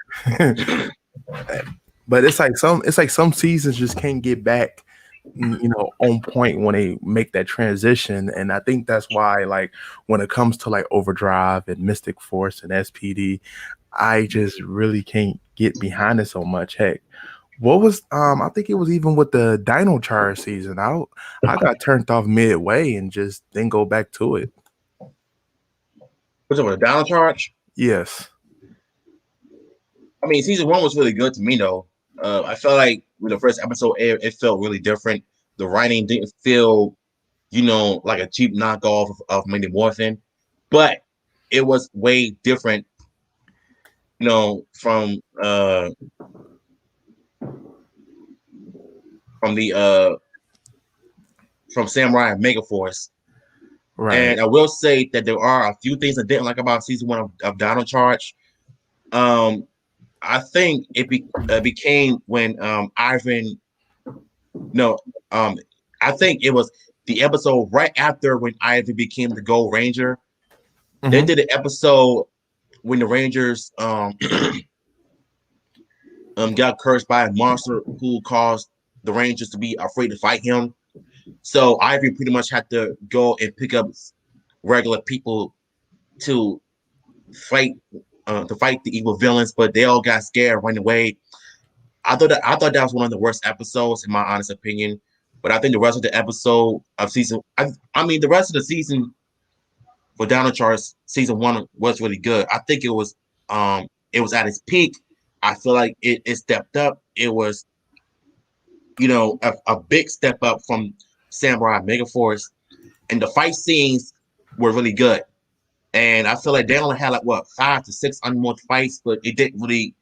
But it's like some seasons just can't get back, on point when they make that transition. And I think that's why, when it comes to Overdrive and Mystic Force and SPD, I just really can't get behind it so much. Heck, what was I think it was even with the Dino Charge season. I got turned off midway and just didn't go back to it. What's up with the Dino Charge? Yes. Season 1 was really good to me though. I felt like when the first episode aired, it felt really different. The writing didn't feel, like a cheap knockoff of Mighty Morphin, but it was way different, from Samurai Megaforce. Right. And I will say that there are a few things I didn't like about season 1 of Dino Charge. I think it became when Ivan. No, I think it was the episode right after when Ivan became the Gold Ranger. Mm-hmm. They did an episode when the Rangers got cursed by a monster who caused the Rangers to be afraid to fight him. So Ivan pretty much had to go and pick up regular people to fight to fight the evil villains, but they all got scared, ran away. I thought that was one of the worst episodes, in my honest opinion. But I think the rest of the episode of season, I mean, the rest of the season for Dino Charge season one was really good. I think it was at its peak. I feel like it stepped up. It was, a big step up from Samurai Megaforce, and the fight scenes were really good. And I feel like they only had like what 5 to 6 unmorphed fights, but it didn't really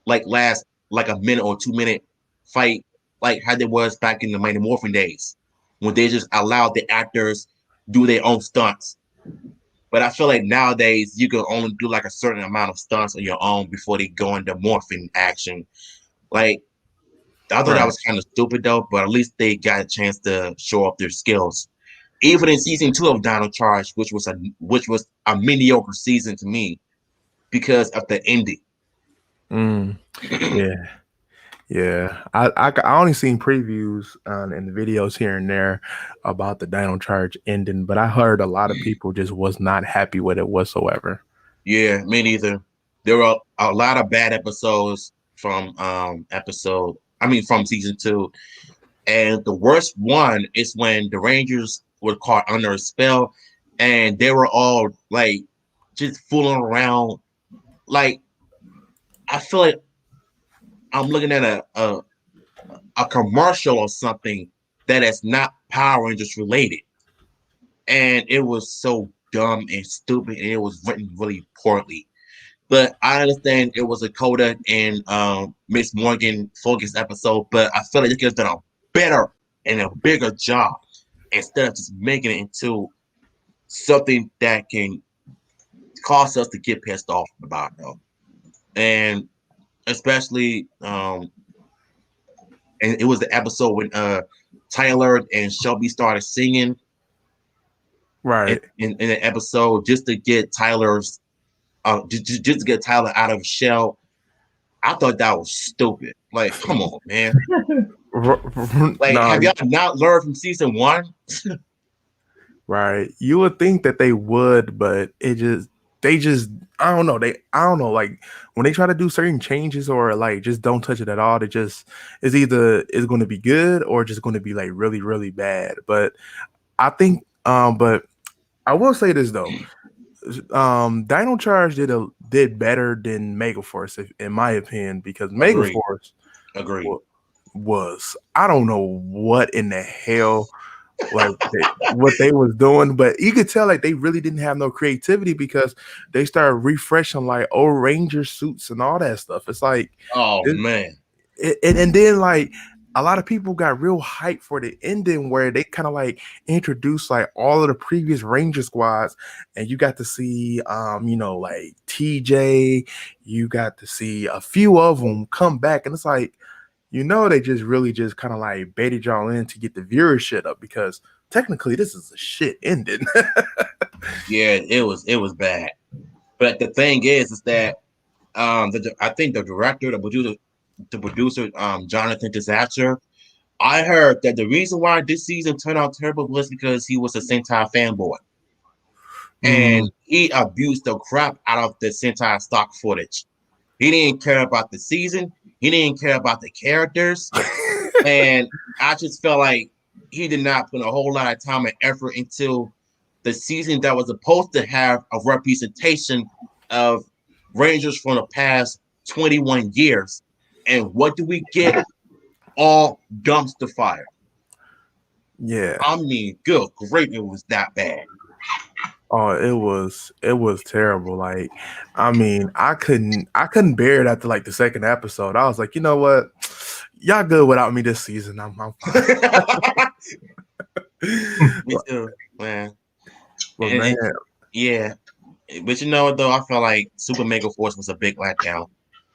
like last like a minute or 2 minute fight like how it was back in the Mighty Morphin days when they just allowed the actors do their own stunts. But I feel like nowadays you can only do like a certain amount of stunts on your own before they go into morphing action. Like I thought that Right. was kind of stupid though, but at least they got a chance to show off their skills. Even in season 2 of Dino Charge, which was a mediocre season to me because of the ending. Mm, yeah. Yeah, I only seen previews and the videos here and there about the Dino Charge ending, but I heard a lot of people just was not happy with it whatsoever. Yeah, me neither. There were a lot of bad episodes from season 2. And the worst one is when the Rangers were caught under a spell and they were all like just fooling around. Like I feel like I'm looking at a commercial or something that is not Power Rangers related. And it was so dumb and stupid and it was written really poorly. But I understand it was a Coda and Miss Morgan focus episode, but I feel like they could have done a better and a bigger job instead of just making it into something that can cause us to get pissed off about them. And especially and it was the episode when Tyler and Shelby started singing Right. in the episode just to get Tyler's just to get Tyler out of his shell. I thought that was stupid. Like, come on, man. Like, No, have y'all not learned from season 1? right. You would think that they would, but they just I don't know. I don't know. Like when they try to do certain changes or like just don't touch it at all, they just it's either it's going to be good or just going to be like really really bad. But I think but I will say this though. Dino Charge did better than Megaforce in my opinion because Agree. Megaforce Agree. was I don't know what in the hell like what they was doing, but you could tell like they really didn't have no creativity because they started refreshing like old Ranger suits and all that stuff. It's like Oh man. and then like a lot of people got real hyped for the ending where they kind of like introduced like all of the previous Ranger squads, and you got to see like TJ, you got to see a few of them come back, and it's like they just really just kind of like baited y'all in to get the viewership up because technically this is a shit ending. Yeah, it was bad. But the thing is that I think the director, the producer, Jonathan Disaster, I heard that the reason why this season turned out terrible was because he was a Sentai fanboy. And he abused the crap out of the Sentai stock footage. He didn't care about the season. He didn't care about the characters. And I just felt like he did not put a whole lot of time and effort into the season that was supposed to have a representation of Rangers from the past 21 years. And what do we get? All dumpster fire. Yeah. I mean, good great, it was that bad. Oh, it was terrible. Like, I mean, I couldn't bear it after like the second episode. I was like, you know what? Y'all good without me this season. I'm fine. Me too, man. But man, Yeah. But you know what though? I felt like Super Mega Force was a big letdown.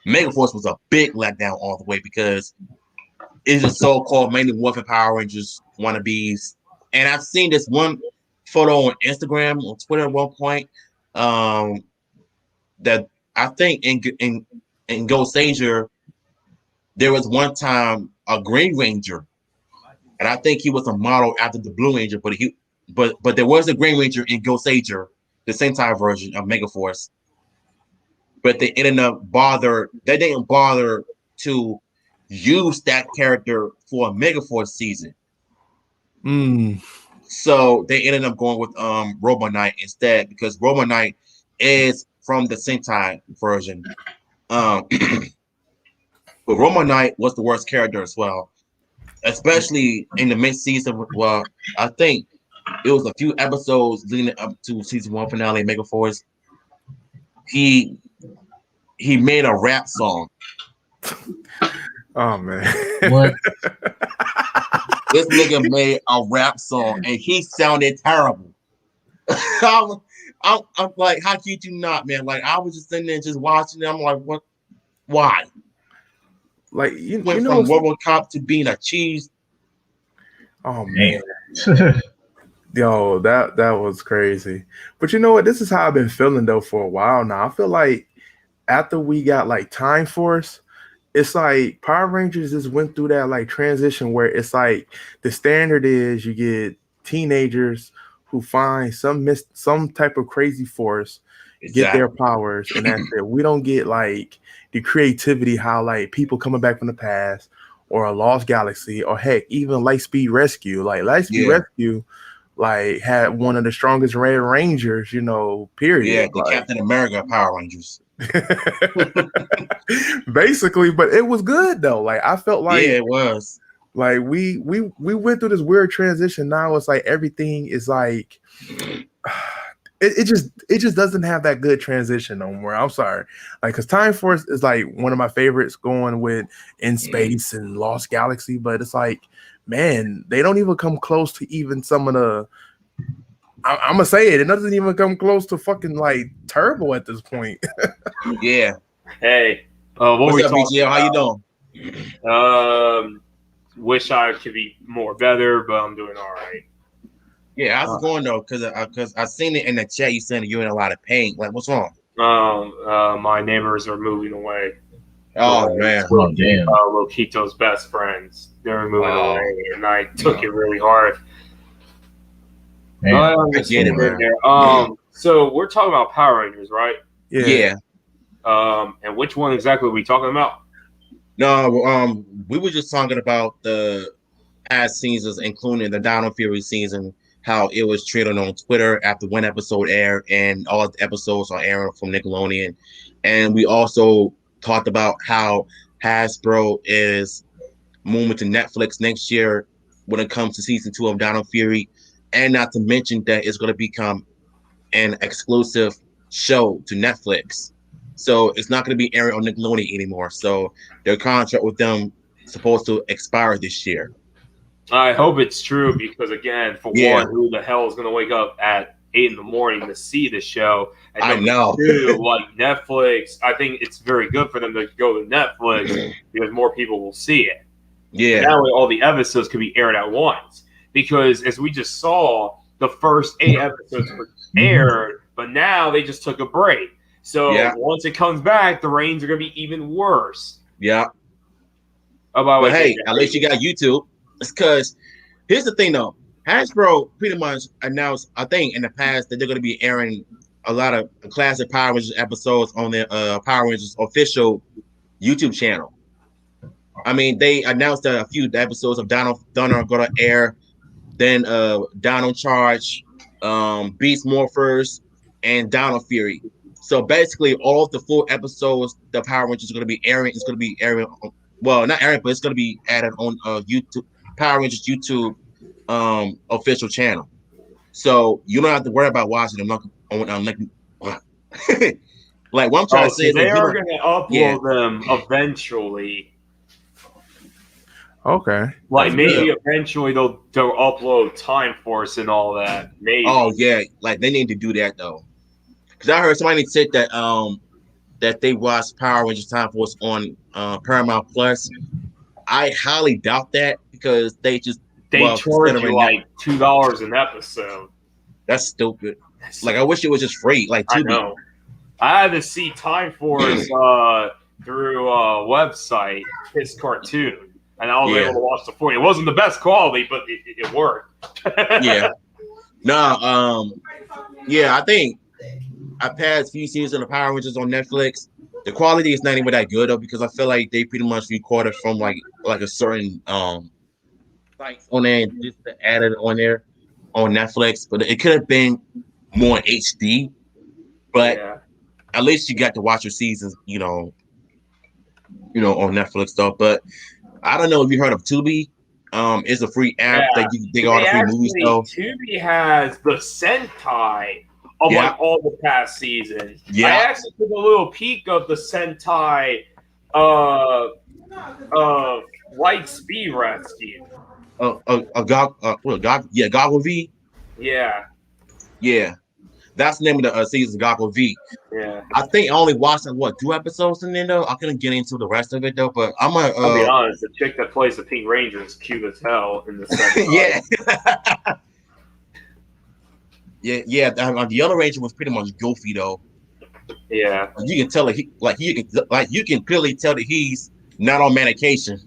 Mega Force was a big letdown all the way because it's just so-called mainly Morphin Power Rangers wannabes. And I've seen this one photo on Instagram, on Twitter at one point, that I think in Ghost Asia, there was one time a Green Ranger, and I think he was a model after the Blue Ranger, but there was a Green Ranger in Ghost Asia, the Sentai version of Megaforce. but they ended up they didn't bother to use that character for a Megaforce season. Mm. So they ended up going with Robo Knight instead, because Robo Knight is from the Sentai version. But Robo Knight was the worst character as well, especially in the mid-season. Well, I think it was a few episodes leading up to season 1 finale of Megaforce. He made a rap song. Oh man. What? This nigga made a rap song and he sounded terrible. I'm like, how could you not, man? Like, I was just sitting there just watching it. I'm like, what? Why? Like you Went know. from RoboCop to being a cheese. Oh man. Yo, that was crazy. But you know what? This is how I've been feeling though for a while now. I feel like after we got like Time Force, it's like Power Rangers just went through that like transition where it's like the standard is you get teenagers who find some type of crazy force, get their powers, and that's it. We don't get like the creativity how like people coming back from the past or a Lost Galaxy or heck even Lightspeed Rescue. Like Lightspeed Rescue like had one of the strongest Red Rangers, you know, period. Yeah, the like, Captain America Power Rangers. Basically, but it was good though. Like I felt like it was. Like we went through this weird transition. Now it's like everything is like it just doesn't have that good transition no more. I'm sorry. Like because Time Force is like one of my favorites going with In Space and Lost Galaxy, but it's like, man, they don't even come close to even some of the I'm gonna say it. It doesn't even come close to fucking like Turbo at this point. Yeah. Hey, what's up, BGL? How you doing? Wish I could be more better, but I'm doing all right. Yeah, how's it going though? Because I seen it in the chat. You saying you're in a lot of pain. Like, what's wrong? My neighbors are moving away. Oh man! Oh damn! Lokito's best friends. They're moving away, and I took it really hard. I get it, man. So we're talking about Power Rangers, right? Yeah. And which one exactly are we talking about? No, we were just talking about the past seasons, including the Dino Fury season, how it was treated on Twitter after one episode aired, and all the episodes are airing from Nickelodeon. And we also talked about how Hasbro is moving to Netflix next year when it comes to season 2 of Dino Fury, and not to mention that it's going to become an exclusive show to Netflix. So it's not going to be airing on Nickelodeon anymore. So their contract with them is supposed to expire this year. I hope it's true because, again, for one, who the hell is going to wake up at 8 in the morning to see the show? And I know. Two, like Netflix, I think it's very good for them to go to Netflix because more people will see it. Yeah. And that way all the episodes can be aired at once. Because as we just saw, the first 8 episodes were aired, but now they just took a break. So once it comes back, the rains are going to be even worse. Yeah. But hey, at least you got YouTube. It's because here's the thing, though. Hasbro pretty much announced, I think, in the past that they're going to be airing a lot of classic Power Rangers episodes on their Power Rangers official YouTube channel. I mean, they announced that a few episodes of Dino Thunder are going to air. Then Dino Charge, Beast Morphers, and Dino Fury. So basically, all of the full episodes the Power Rangers are going to be airing is going to be airing. Well, not airing, but it's going to be added on YouTube Power Rangers YouTube official channel. So you don't have to worry about watching them like what I'm trying to say is they are going to upload them eventually. Okay. Like maybe eventually they'll upload Time Force and all that. Maybe. Oh yeah, like they need to do that though. Because I heard somebody said that that they watched Power Rangers Time Force on Paramount Plus. I highly doubt that because they charge you like $2 an episode. That's stupid. Like I wish it was just free. Like I know. I had to see Time Force through a website, his cartoon, and I was able to watch the 40. It wasn't the best quality, but it worked. Yeah. No. Yeah, I think I passed a few seasons of the Power Rangers on Netflix. The quality is not even that good though, because I feel like they pretty much recorded from like a certain sites on there and just added on there on Netflix. But it could have been more in HD. But Yeah. at least you got to watch your seasons, on Netflix though. But I don't know if you heard of Tubi. It's a free app that you dig all the free movies though. Tubi has the Sentai of Yeah. like all the past seasons. Yeah. I actually took a little peek of the Sentai Light Speed Rescue. Goggle V. Yeah. Yeah. That's the name of the season, Goggle V. Yeah. I think I only watched 2 episodes in there though. I couldn't get into the rest of it though. But I'm gonna I'll be honest, the chick that plays the Pink Ranger is cute as hell in the Sentai. yeah. The other Ranger was pretty much goofy though. Yeah. You can tell you can clearly tell that he's not on medication.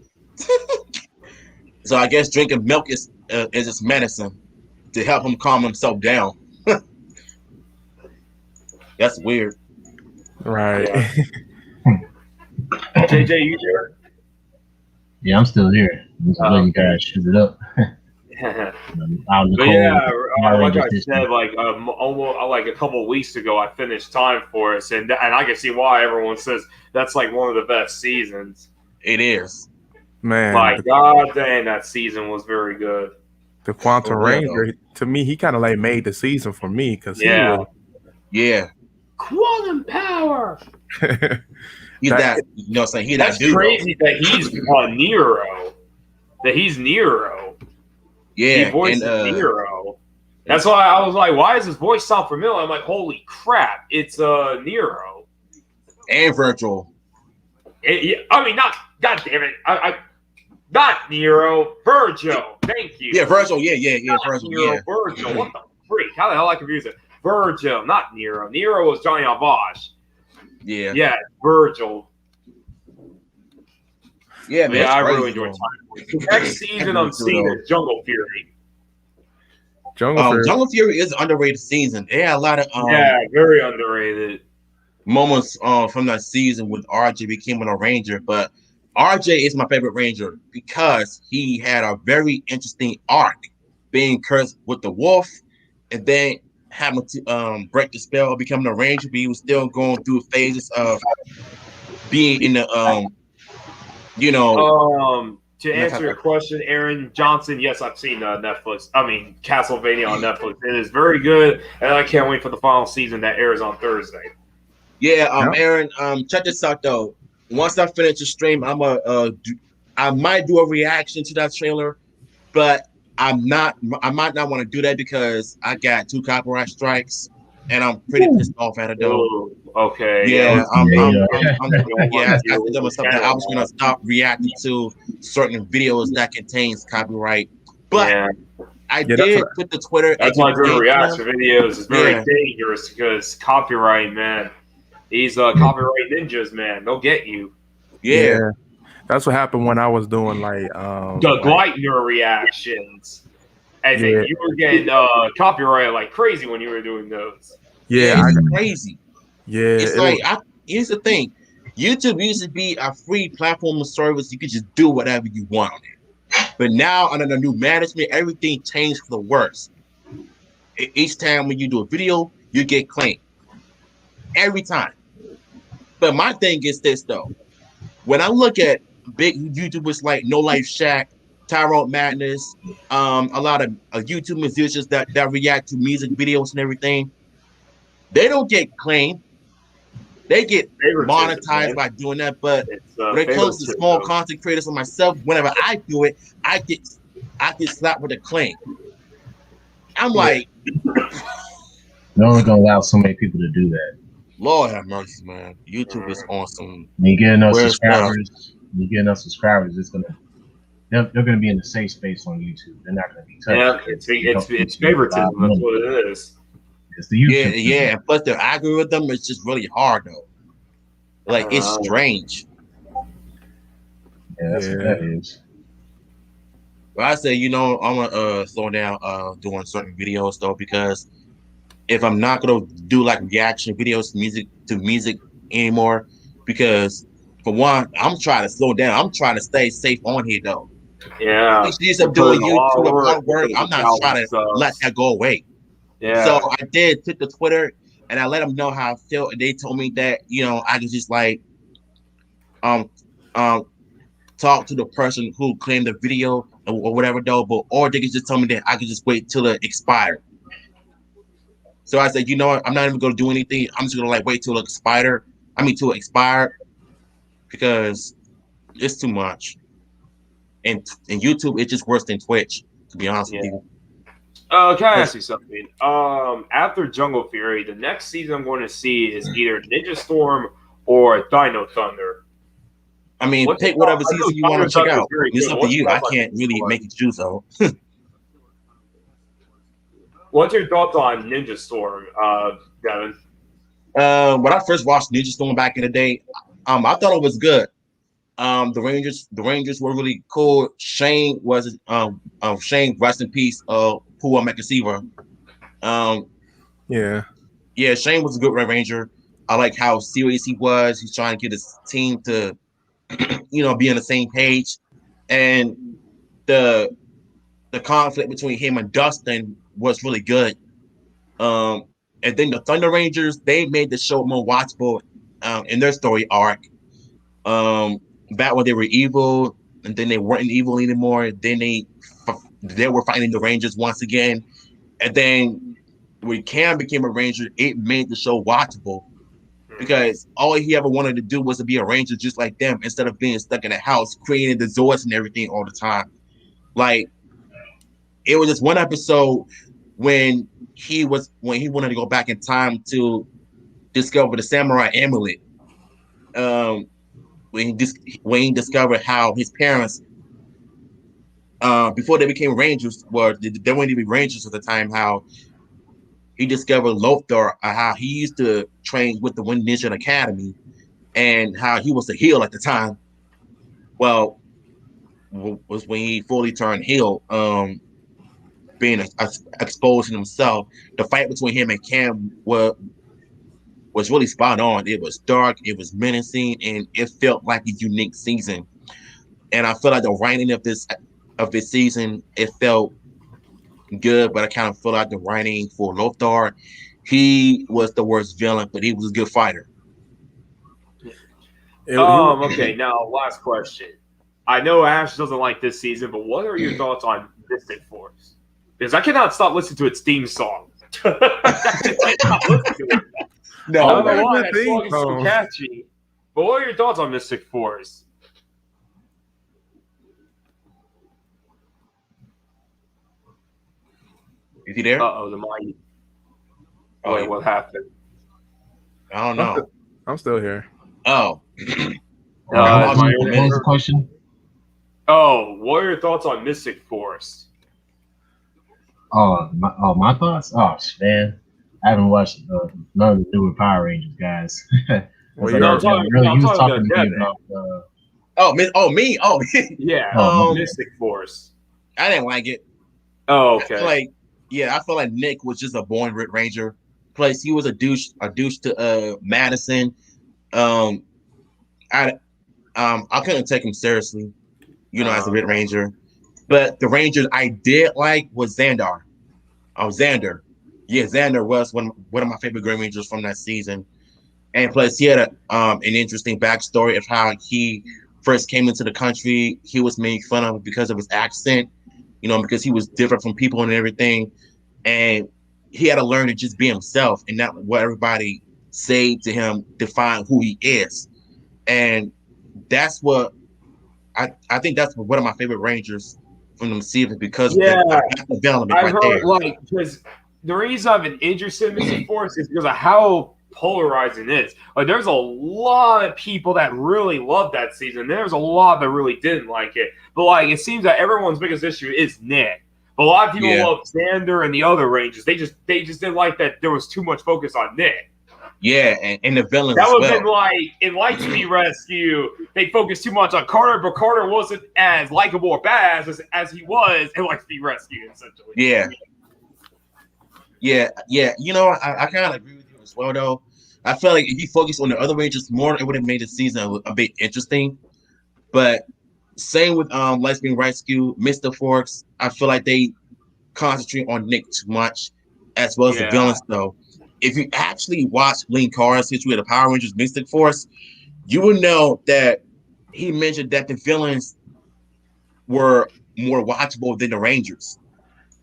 So I guess drinking milk is his medicine to help him calm himself down. That's weird. Right. Yeah. JJ, you there? Yeah, I'm still here. I'm just letting you guys shoot it up. But yeah, like I said, almost like a couple of weeks ago, I finished Time Force, and I can see why everyone says that's like one of the best seasons. It is. Man. Like, god dang, that season was very good. The Quantum Ranger, to me, he kind of like made the season for me because yeah. Quantum power. He's that, saying he that's that crazy that he's Nero. That he's Nero. Yeah, he voiced Nero. That's why I was like, why does his voice sound familiar? I'm like, holy crap, it's Nero. And Virgil. I mean, not, god damn it. Not Nero, Virgil. Thank you. Yeah, Virgil. Yeah, Virgil. Nero, Yeah. Virgil. What the freak? How the hell I confused it? Virgil, not Nero. Nero was Johnny Alvash. Yeah. Yeah, Virgil. Yeah, man. Yeah, I really enjoyed Time. Next season I'm seeing is Jungle Fury. Jungle Fury is an underrated season. They had a lot of very underrated moments from that season when RJ became a Ranger, but RJ is my favorite Ranger because he had a very interesting arc, being cursed with the wolf, and then having to break the spell of becoming a Ranger, but he was still going through phases of being in the to answer your question, Aaron Johnson, yes, I've seen Castlevania on Netflix. It is very good, and I can't wait for the final season that airs on Thursday. Yeah, Aaron, check this out though. Once I finish the stream, I might do a reaction to that trailer, but I might not want to do that because I got 2 copyright strikes, and I'm pretty pissed off at it though. Ooh, okay. Yeah, I was gonna stop reacting to certain videos that contains copyright, but I did put the Twitter. That's why doing reaction videos is very dangerous because copyright, man. These copyright ninjas, man, they'll get you. Yeah. That's what happened when I was doing the Gleitner reactions. As in you were getting copyrighted like crazy when you were doing those. Yeah, it's crazy. Yeah, it's here's the thing. YouTube used to be a free platform of service. You could just do whatever you want on it. But now under the new management, everything changed for the worse. Each time when you do a video, you get claimed. Every time. But my thing is this though. When I look at big YouTubers like No Life Shaq, Tyrone Madness, a lot of YouTube musicians that react to music videos and everything, they don't get claimed. They get monetized by doing that. But when it comes to small content creators like myself, whenever I do it, I get slapped with a claim. I'm like, they're only gonna allow so many people to do that. Lord have mercy, man. YouTube is awesome. When you get enough subscribers, it's gonna they're gonna be in the safe space on YouTube. They're not gonna be touched. Yeah, it's favoritism. That's what it is. It's the YouTube. Yeah. And plus their algorithm is just really hard though. Like it's strange. Yeah, that's what that is. But I say, I'm gonna slow down doing certain videos though, because if I'm not gonna do like reaction videos to music anymore, because for one, I'm trying to slow down. I'm trying to stay safe on here though. Yeah, 6 years of doing YouTube and hard work, I'm not trying to let stuff. that go away. Yeah. So I did took to Twitter and I let them know how I felt, and they told me that I could just like um um talk to the person who claimed the video or whatever though, or they could just tell me that I could just wait till it expired. So I said, you know what, I'm not even gonna do anything. I'm just gonna like wait till it expired. Till it expired because it's too much. And YouTube, it's just worse than Twitch, to be honest with you. Can I ask you something? After Jungle Fury, the next season I'm going to see is either Ninja Storm or Dino Thunder. Pick whatever season you want to check out. It's up to you. I can't really make you choose though. What's your thoughts on Ninja Storm, Devin? When I first watched Ninja Storm back in the day, I thought it was good. The Rangers were really cool. Shane was Shane, rest in peace, Pua Makasiva. Yeah, Shane was a good Red Ranger. I like how serious he was. He's trying to get his team to be on the same page. And the conflict between him and Dustin was really good. And then the Thunder Rangers, they made the show more watchable in their story arc. Back when they were evil, and then they weren't evil anymore. Then they were fighting the Rangers once again, and then when Cam became a Ranger, it made the show watchable because all he ever wanted to do was to be a Ranger just like them, instead of being stuck in a house creating the Zords and everything all the time. Like, it was just one episode when he wanted to go back in time to discover the samurai amulet. When he discovered how his parents, before they became Rangers, they weren't even Rangers at the time, how he discovered Lothar, how he used to train with the Wind Ninja Academy, and how he was a heel at the time. Well, was when he fully turned heel, being exposing himself. The fight between him and Cam was really spot on. It was dark, it was menacing, and it felt like a unique season. And I feel like the writing of this season, it felt good, but I kind of feel like the writing for Lothar, he was the worst villain, but he was a good fighter. Okay, now last question. I know Ash doesn't like this season, but what are your thoughts on Mystic Force? Because I cannot stop listening to its theme song. I cannot listen to it. No, I don't know why that song is so catchy. But what are your thoughts on Mystic Force? Is he there? The mic. Wait, what happened? I don't know. I'm still here. What was the question? Oh, what are your thoughts on Mystic Force? My thoughts? Oh, man. I haven't watched none of the newer Power Rangers, guys. Well, you was talking to me about me. Mystic Force. I didn't like it. Oh, okay. I feel like Nick was just a born Red Ranger. Plus, he was a douche to Madison. I couldn't take him seriously, as a Red Ranger. But the Rangers I did like was Xandar. Xander. Yeah, Xander was one of my favorite Green Rangers from that season. And plus, he had an interesting backstory of how he first came into the country. He was made fun of because of his accent, because he was different from people and everything. And he had to learn to just be himself and not what everybody say to him define who he is. And that's what I think that's one of my favorite Rangers from the season, because of that development I heard, because the reason I've been interested in Mystic Force is because of how polarizing it is. Like, there's a lot of people that really love that season. There's a lot that really didn't like it. But it seems that everyone's biggest issue is Nick. But a lot of people love Xander and the other Rangers. They just didn't like that there was too much focus on Nick. Yeah, and the villains. That would have been like in Lightspeed Rescue. They focused too much on Carter, but Carter wasn't as likable or badass as he was in Lightspeed Rescue, essentially. Yeah. I kind of agree with you as well, though. I felt like if he focused on the other Rangers more, it would have made the season a bit interesting. But same with Lightspeed Rescue, Mr. Forks. I feel like they concentrate on Nick too much, as well as the villains. Though, if you actually watch Link Cara's history of the Power Rangers Mystic Force, you will know that he mentioned that the villains were more watchable than the Rangers,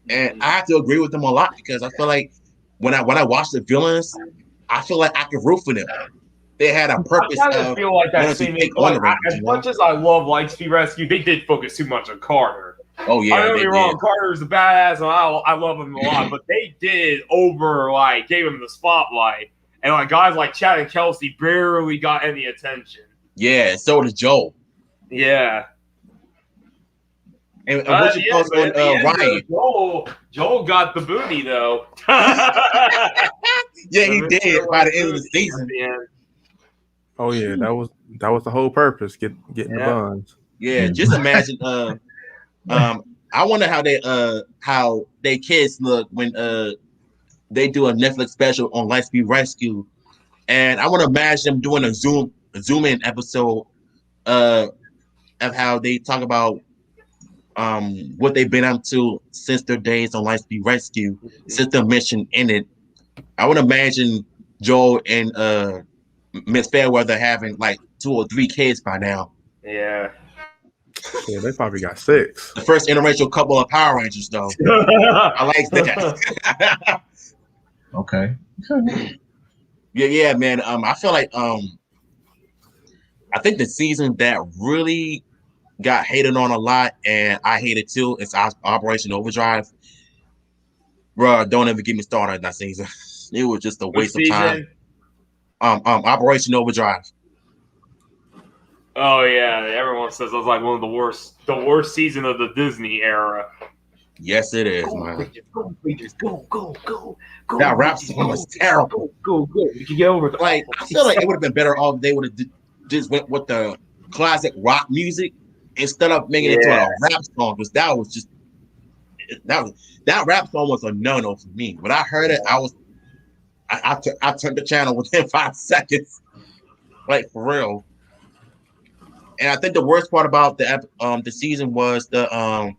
and I have to agree with them a lot because I feel like when I watch the villains, I feel like I could root for them. They had a purpose I kind of feel like that wanting same to thing. take on the Like, Rangers. as much as I love Lightspeed Rescue, they did focus too much on Carter. Oh yeah, I don't get me wrong. Carter's a badass, and I love him a lot. But they did gave him the spotlight, and like guys like Chad and Kelsey barely got any attention. Yeah, so did Joel. Yeah. And what's your thoughts on Ryan? Joel got the booty though. Yeah, he did by the end of the season. Oh yeah, that was the whole purpose, getting the buns. Yeah, just imagine. I wonder how they kids look when they do a Netflix special on Lightspeed Rescue, and I want to imagine them doing a zoom in episode of how they talk about what they've been up to since their days on Lightspeed Rescue, since the mission ended. I would imagine Joel and Miss Fairweather having like 2 or 3 kids by now. Yeah. Yeah, they probably got 6. The first interracial couple of Power Rangers, though. I like that. Okay. Yeah, man. I feel like I think the season that really got hated on a lot, and I hate it too, is Operation Overdrive. Bruh, don't ever get me started on that season. It was just a waste of time. Operation Overdrive. Oh yeah, everyone says it was like one of the worst season of the Disney era. Yes, it is, man. Go. That rap song was terrible. Go. You can get over it. Like, I feel like it would have been better off if they would have just went with the classic rock music instead of making it into a rap song, because that rap song was a no-no for me. When I heard it, I turned the channel within 5 seconds. Like, for real. And I think the worst part about the season was the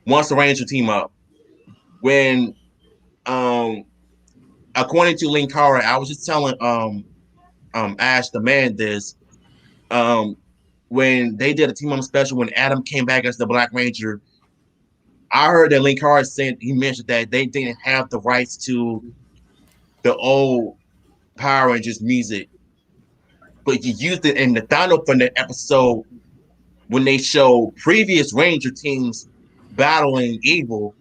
Monster Ranger team up. When according to Linkara, I was just telling Ash the man this. When they did a team up special when Adam came back as the Black Ranger, I heard that Linkara said he mentioned that they didn't have the rights to the old Power Rangers music, but you used it in the Dino Thunder episode when they show previous Ranger teams battling evil,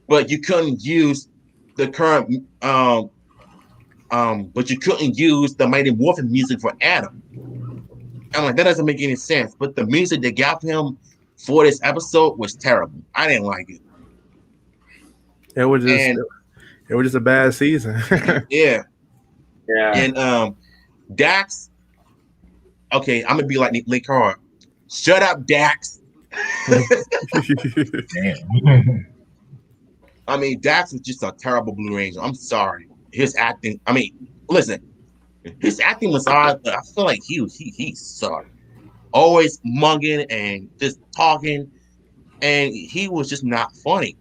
but you couldn't use the current but you couldn't use the Mighty Morphin music for Adam. I'm like, that doesn't make any sense. But the music they got for him for this episode was terrible. I didn't like it. It was just a bad season. Yeah. Yeah. And Dax, okay, I'm gonna be like Nick Carr. Shut up, Dax. Damn. I mean, Dax was just a terrible Blue Ranger. I'm sorry. His acting, I mean, listen, his acting was odd, but I feel like he sucked. Always mugging and just talking, and he was just not funny.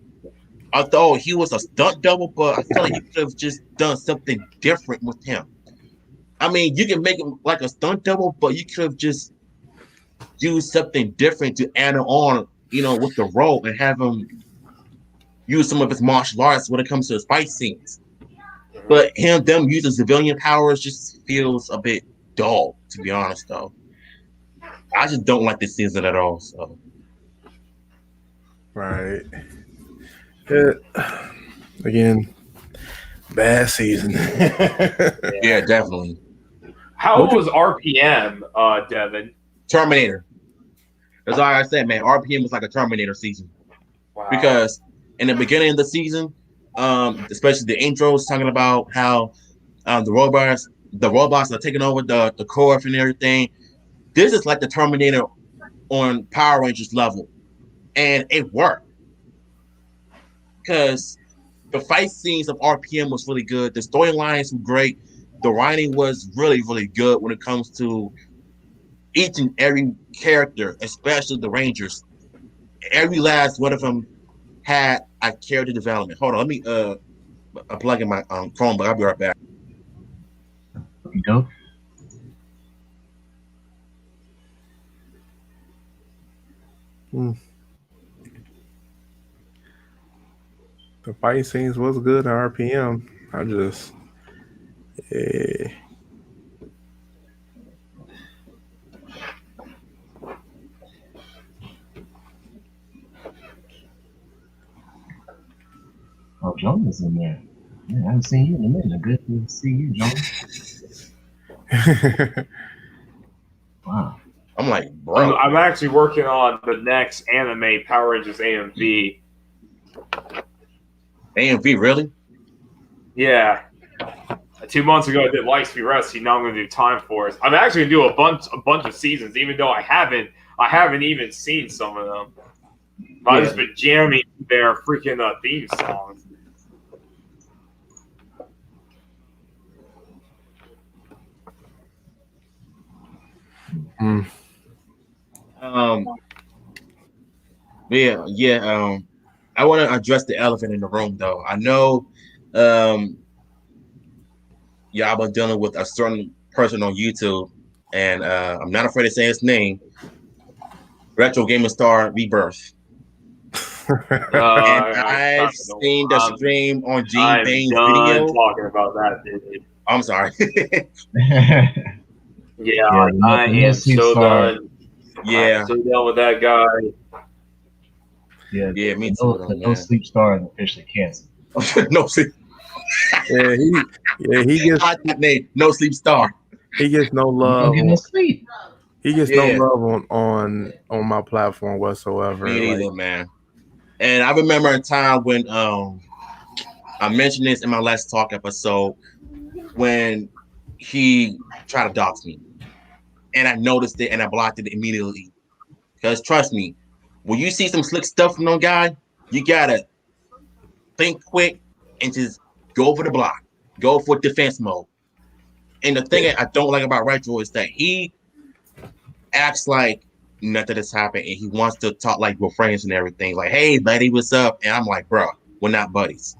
Although he was a stunt double, but I feel like you could have just done something different with him. I mean, you can make him like a stunt double, but you could have just used something different to add on, with the role and have him use some of his martial arts when it comes to his fight scenes. But them using civilian powers just feels a bit dull, to be honest, though. I just don't like this season at all. So, right. Again, bad season. Yeah, definitely. How was RPM, Devin? Terminator. That's all I said, man. RPM was like a Terminator season. Wow. Because in the beginning of the season, especially the intros talking about how the robots are taking over the core and everything. This is like the Terminator on Power Rangers level, and it worked because the fight scenes of RPM was really good. The storylines were great. The writing was really, really good when it comes to each and every character, especially the Rangers. Every last one of them had a character development. Hold on, let me plug in my phone, but I'll be right back. You go. The fight scenes was good at RPM. I just Oh, John is in there. Yeah, I haven't seen you in a minute. Good to see you, John. Wow. I'm like, bro. I'm actually working on the next anime, Power Rangers AMV. AMV, really? Yeah. 2 months ago, I did Lightspeed Rescue. Now I'm going to do Time Force. I'm actually going to do a bunch of seasons, even though I haven't even seen some of them. I've just been jamming their freaking theme songs. Yeah. I want to address the elephant in the room, though. I know, y'all been dealing with a certain person on YouTube, and I'm not afraid to say his name. Retro Gaming Star Rebirth. And I've seen the stream on G Bane's video. Talking about that, dude. I'm sorry. Yeah, I am so done. Yeah, I'm so done with that guy. Yeah, me too. No Sleep Star is officially canceled. No sleep. he gets that name. No Sleep Star. He gets no love. Don't get no sleep. He gets no love on my platform whatsoever. Me neither, man. And I remember a time when I mentioned this in my last talk episode when he tried to dox me, and I noticed it and I blocked it immediately. Because trust me, when you see some slick stuff from no guy, you gotta think quick and just go for the block, go for defense mode. And the thing I don't like about Retro is that he acts like nothing has happened and he wants to talk like we're friends and everything. Like, hey, buddy, what's up? And I'm like, bro, we're not buddies.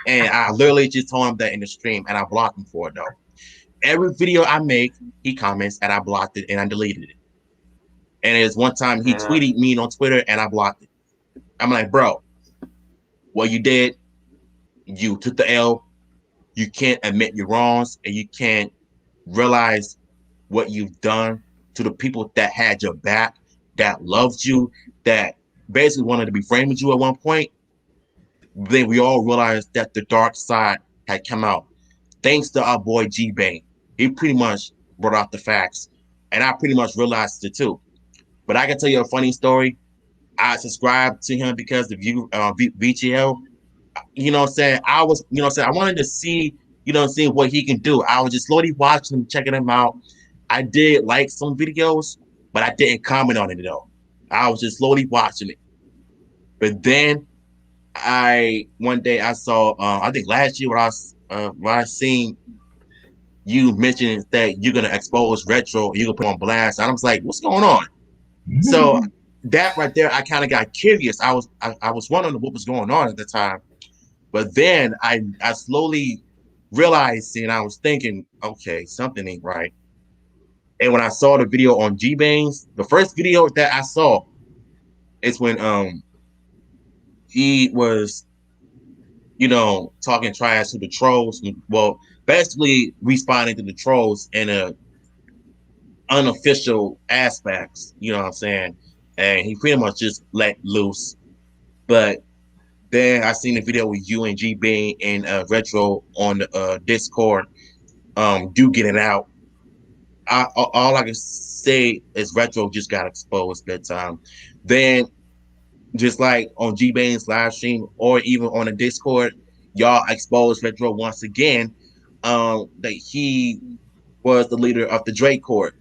And I literally just told him that in the stream and I blocked him for it, though. Every video I make, he comments and I blocked it and I deleted it. And there's one time he tweeted me on Twitter and I blocked it. I'm like, bro, what you did, you took the L. You can't admit your wrongs and you can't realize what you've done to the people that had your back, that loved you, that basically wanted to be friends with you at one point. Then we all realized that the dark side had come out. Thanks to our boy G-Bane. He pretty much brought out the facts. And I pretty much realized it too. But I can tell you a funny story. I subscribed to him because of you, VGL. You know what I'm saying? I was, you know what I'm saying? I wanted to see, you know what I'm saying, what he can do. I was just slowly watching him, checking him out. I did like some videos, but I didn't comment on it though. I was just slowly watching it. But then one day I saw, I think last year when I seen you mentioning that you're gonna expose Retro, you're gonna put on blast. And I was like, what's going on? So that right there, I kind of got curious. I was wondering what was going on at the time. But then I slowly realized and I was thinking, okay, something ain't right. And when I saw the video on G-Bane's, the first video that I saw is when he was, you know, talking trash to the trolls. Well, basically responding to the trolls in a unofficial aspects, you know what I'm saying? And he pretty much just let loose. But then I seen the video with you and G-Bane and Retro on the Discord do get it out. All I can say is Retro just got exposed that time. Then just like on G-Bane's live stream or even on the Discord, y'all exposed Retro once again that he was the leader of the Drake Court.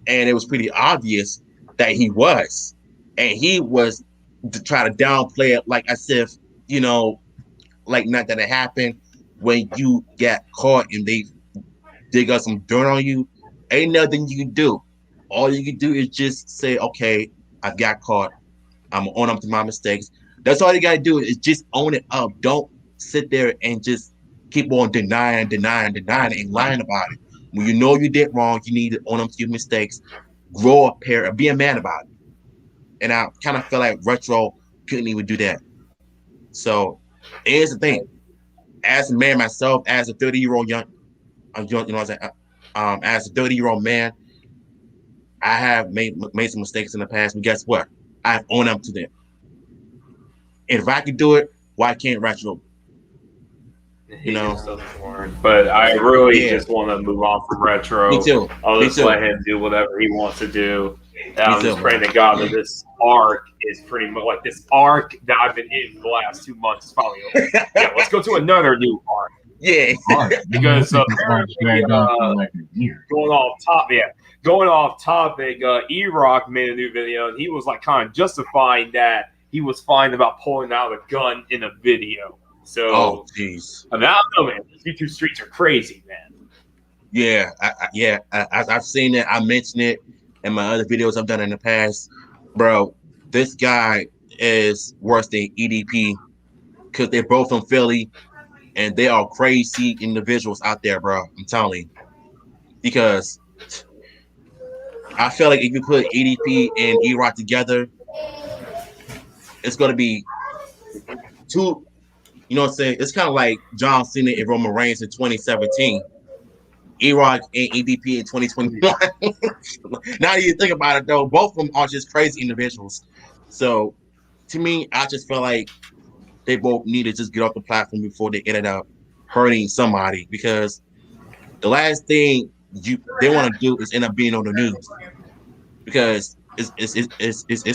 And it was pretty obvious that he was. And he was to try to downplay it like as if, you know, like not that it happened. When you get caught and they got some dirt on you, ain't nothing you can do. All you can do is just say, okay, I got caught. I'm gonna own up to my mistakes. That's all you gotta do is just own it up. Don't sit there and just keep on denying, and lying about it. When you know you did wrong, you need to own up to your mistakes, grow up here, and be a man about it. And I kind of feel like Retro couldn't even do that. So here's the thing: as a man myself, as a 30-year-old as a 30-year-old man, I have made some mistakes in the past, but guess what? I've owned up to them. And if I can do it, why can't Retro? He just doesn't learn. But I really just want to move on from Retro. Me too. I'll just let him do whatever he wants to do. I'm just praying to God that this arc is pretty much like this arc that I've been in for the last 2 months is finally over. Yeah, let's go to another new arc. Yeah. Because apparently, going off topic, E-Rock made a new video and he was like kind of justifying that he was fine about pulling out a gun in a video. So, jeez. I don't know, man. These YouTube streets are crazy, man. Yeah, I've seen it. I mentioned it in my other videos I've done in the past. Bro, this guy is worse than EDP because they're both from Philly and they are crazy individuals out there, bro. I'm telling you. Because I feel like if you put EDP and E-Rock together, it's going to be two. You know what I'm saying? It's kind of like John Cena and Roman Reigns in 2017. E-Rock and EDP in 2021. Now that you think about it, though, both of them are just crazy individuals. So, to me, I just feel like they both need to just get off the platform before they ended up hurting somebody. Because the last thing they want to do is end up being on the news. Because it's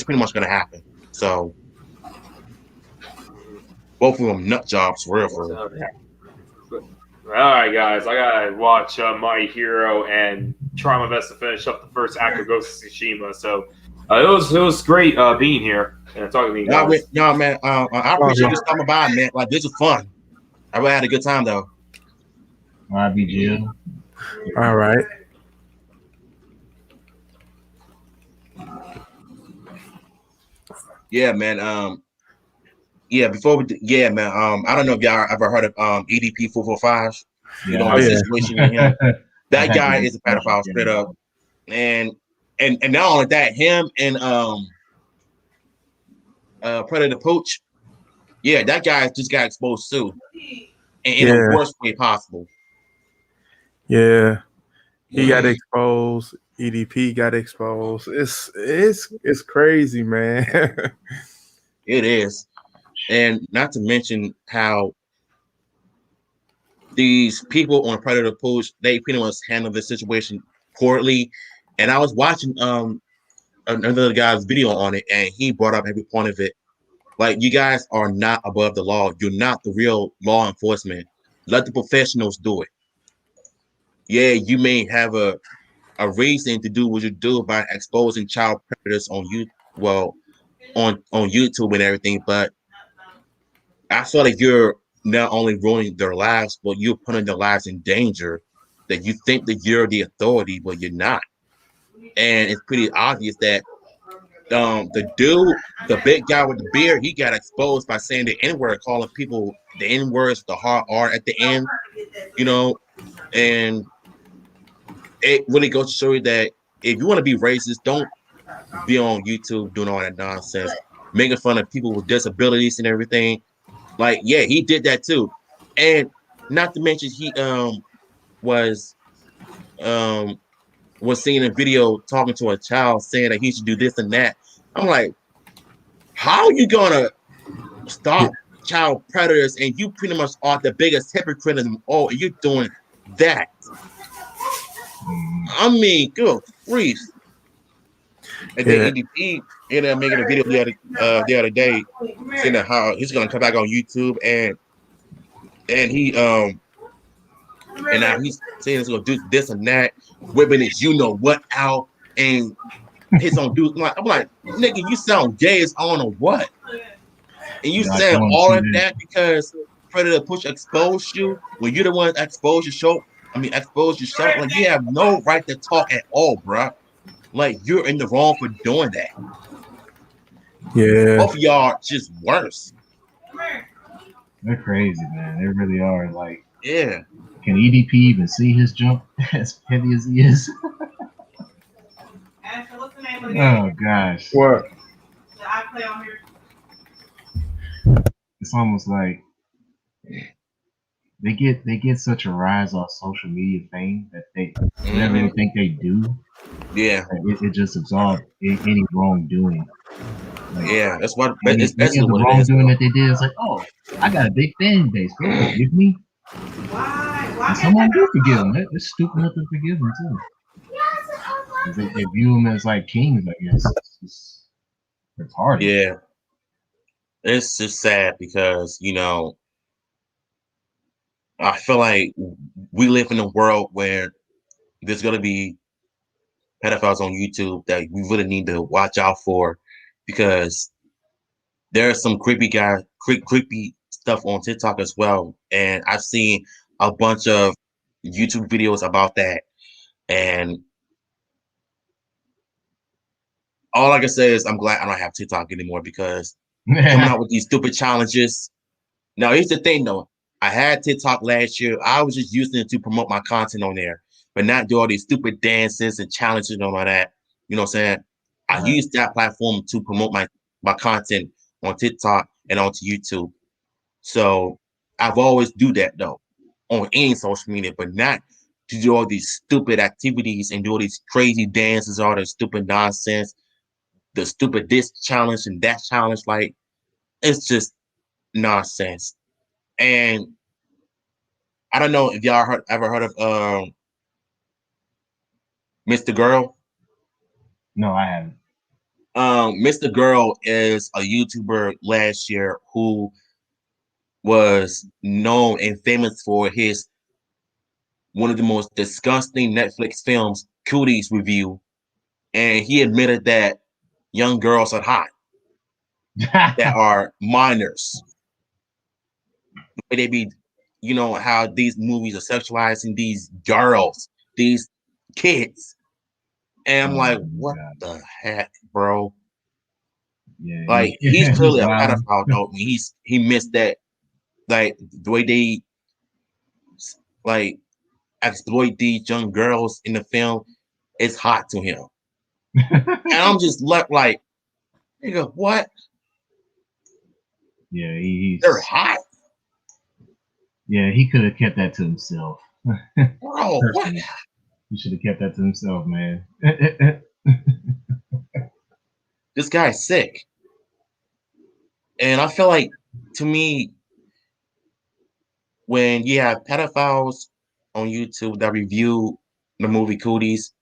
pretty much going to happen. So, both of them nut jobs for real. All right, guys, I gotta watch My Hero and try my best to finish up the first act of Ghost of Tsushima. So it was great being here and talking to you guys. No, man, I appreciate you coming by, man. Like, this was fun. I really had a good time though. All right, BG. All right. Yeah, man. Man. I don't know if y'all ever heard of EDP 445. You know, the situation with him. That guy is a pedophile straight up. And not only that, him and Predator Pooch, yeah, that guy just got exposed too. And in the worst way possible. Yeah. He got exposed. EDP got exposed. It's crazy, man. It is. And not to mention how these people on Predator Pooch, they pretty much handle the situation poorly. And I was watching another guy's video on it, and he brought up every point of it. Like, you guys are not above the law. You're not the real law enforcement. Let the professionals do it. Yeah, you may have a reason to do what you do by exposing child predators on YouTube and everything, but I feel like you're not only ruining their lives, but you're putting their lives in danger. That you think that you're the authority, but you're not. And it's pretty obvious that the dude, the big guy with the beard, he got exposed by saying the N-word, calling people the N-words with the hard R at the end, you know. And it really goes to show you that if you want to be racist, don't be on YouTube doing all that nonsense, making fun of people with disabilities and everything. Like, yeah, he did that too. And not to mention he was seeing a video talking to a child saying that he should do this and that. I'm like, how are you gonna stop child predators and you pretty much are the biggest hypocrite of them all and you're doing that? I mean, good grief. And then EDP ended up making a video the other day saying that how he's gonna come back on YouTube and he and now he's saying he's gonna do this and that, whipping his you know what out and his own dude. I'm like, nigga, you sound gay as on or what? And you saying all of that because predator push expose you when you're the one that exposed your show. I mean, expose yourself. Like you have no right to talk at all, bro. Like you're in the wrong for doing that. Yeah. Both of y'all just worse. They're crazy, man. They really are. Like, yeah. Can EDP even see his jump as heavy as he is? Oh gosh. What? It's almost like they get such a rise off social media fame that they whatever they think they do, it just absorbs any wrongdoing. Like, yeah, that's what. Any of the wrongdoing that they did is like, oh, I got a big fan base. They'll forgive me. And someone do forgive them. They're stupid enough to forgive them too. They view them as like kings, I guess. It's retarded. Yeah, it's just sad because I feel like we live in a world where there's gonna be pedophiles on YouTube that we really need to watch out for, because there's some creepy stuff on TikTok as well, and I've seen a bunch of YouTube videos about that, and all I can say is I'm glad I don't have TikTok anymore, because coming out with these stupid challenges. Now, here's the thing, though. I had TikTok last year. I was just using it to promote my content on there, but not do all these stupid dances and challenges and all that. You know what I'm saying? I used that platform to promote my content on TikTok and onto YouTube. So I've always do that, though, on any social media, but not to do all these stupid activities and do all these crazy dances, all this stupid nonsense, the stupid this challenge and that challenge. Like, it's just nonsense. And I don't know if y'all ever heard of Mr. Girl. No, I haven't. Mr. Girl is a YouTuber last year who was known and famous for his one of the most disgusting Netflix films, Cooties review, and he admitted that young girls are hot that are minors. They be, how these movies are sexualizing these girls, these kids. And I'm like, what the heck, bro? Yeah, like he's clearly a pedophile, though. I mean, he missed that, like the way they like exploit these young girls in the film. It's hot to him, and I'm just left like, nigga, what? Yeah, they're hot. Yeah, he could have kept that to himself. Bro, what? He should have kept that to himself, man. This guy's sick. And I feel like, to me, when you have pedophiles on YouTube that review the movie Cooties,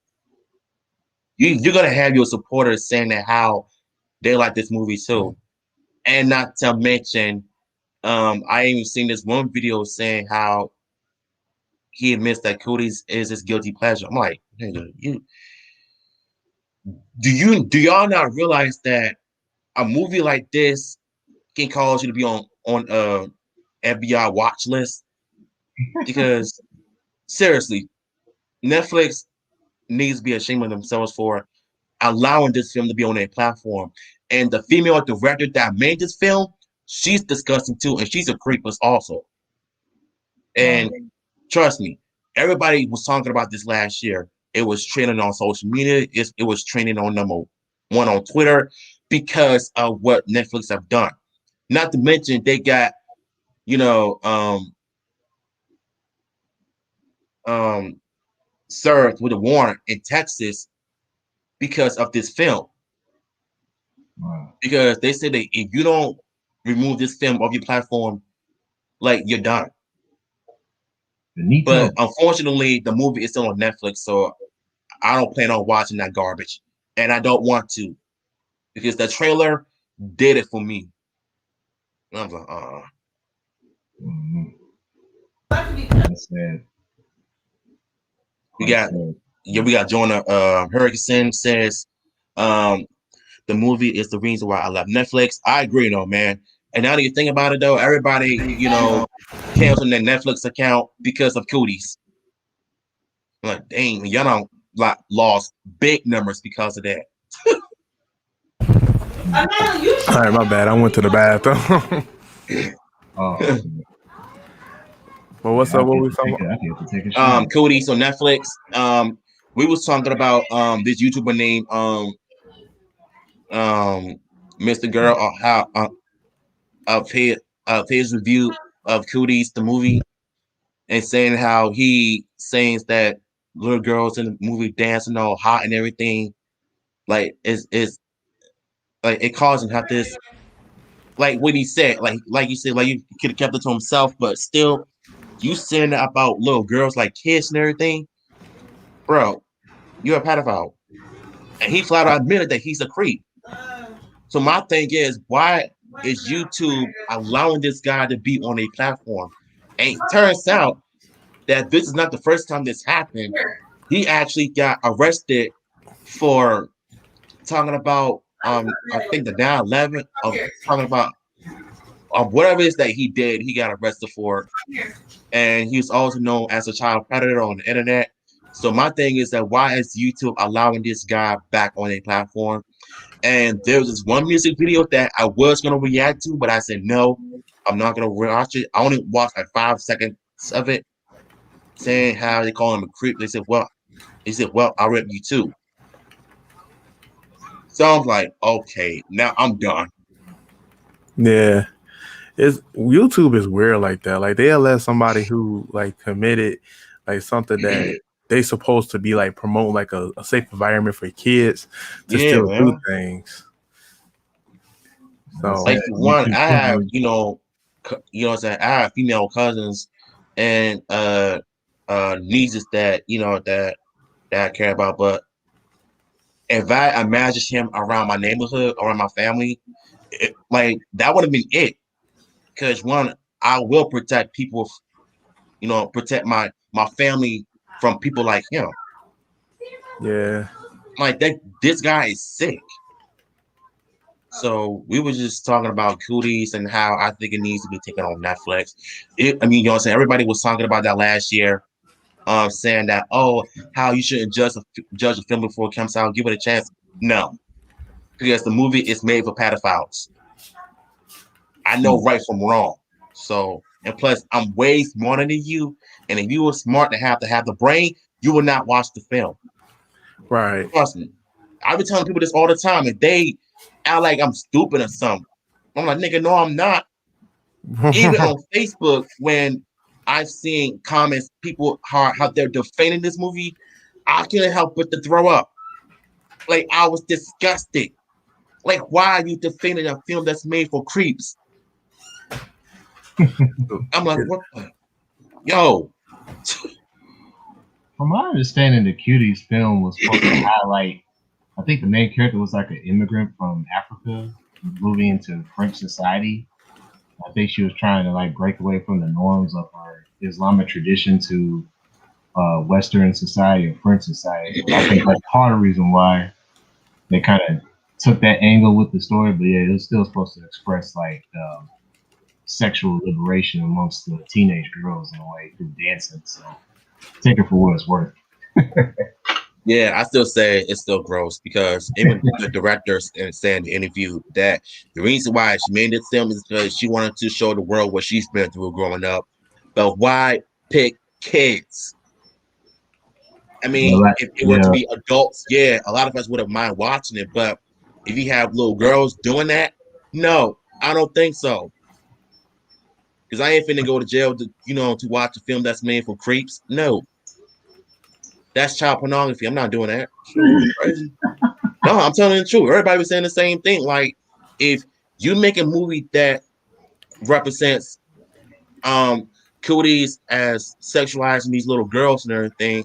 you're going to have your supporters saying that how they like this movie too. And not to mention, I even seen this one video saying how he admits that Cooties is his guilty pleasure. I'm like, nigga, do y'all not realize that a movie like this can cause you to be on FBI watch list? Because seriously, Netflix needs to be ashamed of themselves for allowing this film to be on their platform. And the female director that made this film, she's disgusting too, and she's a creepus also. And trust me, everybody was talking about this last year. It was trending on social media. It was trending on number one on Twitter because of what Netflix have done. Not to mention they got, served with a warrant in Texas because of this film. Wow. Because they said that if you don't remove this film off your platform, like, you're done. But unfortunately, the movie is still on Netflix, so I don't plan on watching that garbage, and I don't want to, because the trailer did it for me. And I was like, That's sad. We got Jonah Hurricane says, the movie is the reason why I love Netflix. I agree, though, man. And now that you think about it, though, everybody, canceling their Netflix account because of cooties. I'm like, dang, y'all don't like lost big numbers because of that. All right, my bad. I went to the bathroom. But what's up? What we talking about? Cooties on Netflix. We was talking about this YouTuber named Mr. Girl how of his review of Cooties the movie, and saying how he saying that little girls in the movie dancing all hot and everything, like is like it caused him to have this, like what he said, like you said, like you could have kept it to himself, but still you saying that about little girls like kids and everything, bro, you're a pedophile. And he flat out admitted that he's a creep. So my thing is, why is YouTube allowing this guy to be on a platform? And it turns out that this is not the first time this happened. He actually got arrested for talking about I think the 9/11 of talking about whatever it is that he did. He got arrested for, and he's also known as a child predator on the internet. So my thing is that why is YouTube allowing this guy back on a platform? And there was this one music video that I was gonna react to, but I said no, I'm not gonna watch it. I only watched like 5 seconds of it, saying how they call him a creep. They said, well, I'll rip you too. So I'm like, okay, now I'm done. Yeah. YouTube is weird like that. Like they'll let somebody who like committed like something that they supposed to be like promote like a safe environment for kids to still do things. So like one, I have I'm saying, I have female cousins and nieces that that I care about, but if I imagine him around my neighborhood or around my family, like that would have been it. Because one, I will protect people, protect my family from people like him. Yeah. Like that, this guy is sick. So we were just talking about Cooties and how I think it needs to be taken on Netflix. I mean, what I'm saying? Everybody was talking about that last year, saying that, oh, how you shouldn't judge a film before it comes out, give it a chance. No, because the movie is made for pedophiles. I know right from wrong. So, and plus, I'm way smarter than you. And if you were smart to have the brain, you would not watch the film. Right. Trust me. I've been telling people this all the time, and they act like I'm stupid or something. I'm like, nigga, no, I'm not. Even on Facebook, when I've seen comments, people how they're defending this movie, I couldn't help but to throw up. Like, I was disgusted. Like, why are you defending a film that's made for creeps? I'm like, what the? Yo. From my understanding, the Cuties film was supposed to highlight, I think the main character was like an immigrant from Africa moving into French society. I think she was trying to like break away from the norms of her Islamic tradition to Western society or French society. I think that's part of the reason why they kind of took that angle with the story. But yeah, it was still supposed to express like sexual liberation amongst the teenage girls in a way through dancing. So take it for what it's worth. Yeah, I still say it's still gross because even the directors said in the interview that the reason why she made this film is because she wanted to show the world what she's been through growing up. But why pick kids? I mean, if it were to be adults, yeah, a lot of us would have mind watching it. But if you have little girls doing that, no, I don't think so. Because I ain't finna go to jail to to watch a film that's made for creeps. No. That's child pornography. I'm not doing that. No, I'm telling the truth. Everybody was saying the same thing. Like, if you make a movie that represents cooties as sexualizing these little girls and everything,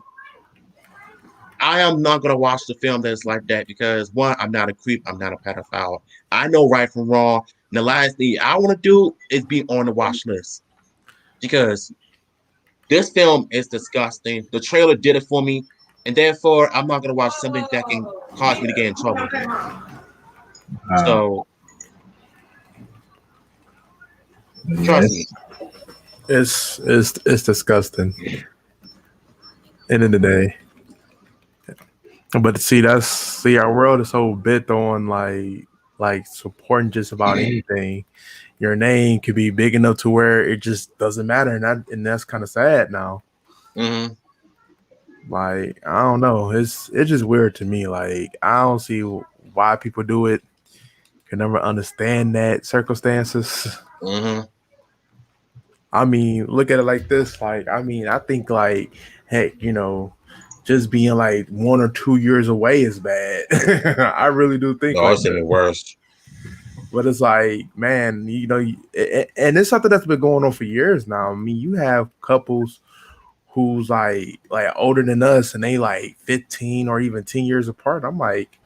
I am not gonna watch the film that's like that because one, I'm not a creep, I'm not a pedophile. I know right from wrong. And the last thing I want to do is be on the watch list because this film is disgusting. The trailer did it for me, and therefore I'm not gonna watch something that can cause me to get in trouble again. So trust me. It's disgusting. End of the day. But see, our world is so bent on like supporting just about anything. Your name could be big enough to where it just doesn't matter, and that's kind of sad now. Mm-hmm. Like I don't know, it's just weird to me. Like I don't see why people do it. Can never understand that circumstances. Mm-hmm. I mean, look at it like this. Like I mean, I think like heck, just being like 1 or 2 years away is bad. I really do think No, like it's that. even worse. But it's like, man, and it's something that's been going on for years now. I mean, you have couples who's like older than us, and they like 15 or even 10 years apart. I'm like,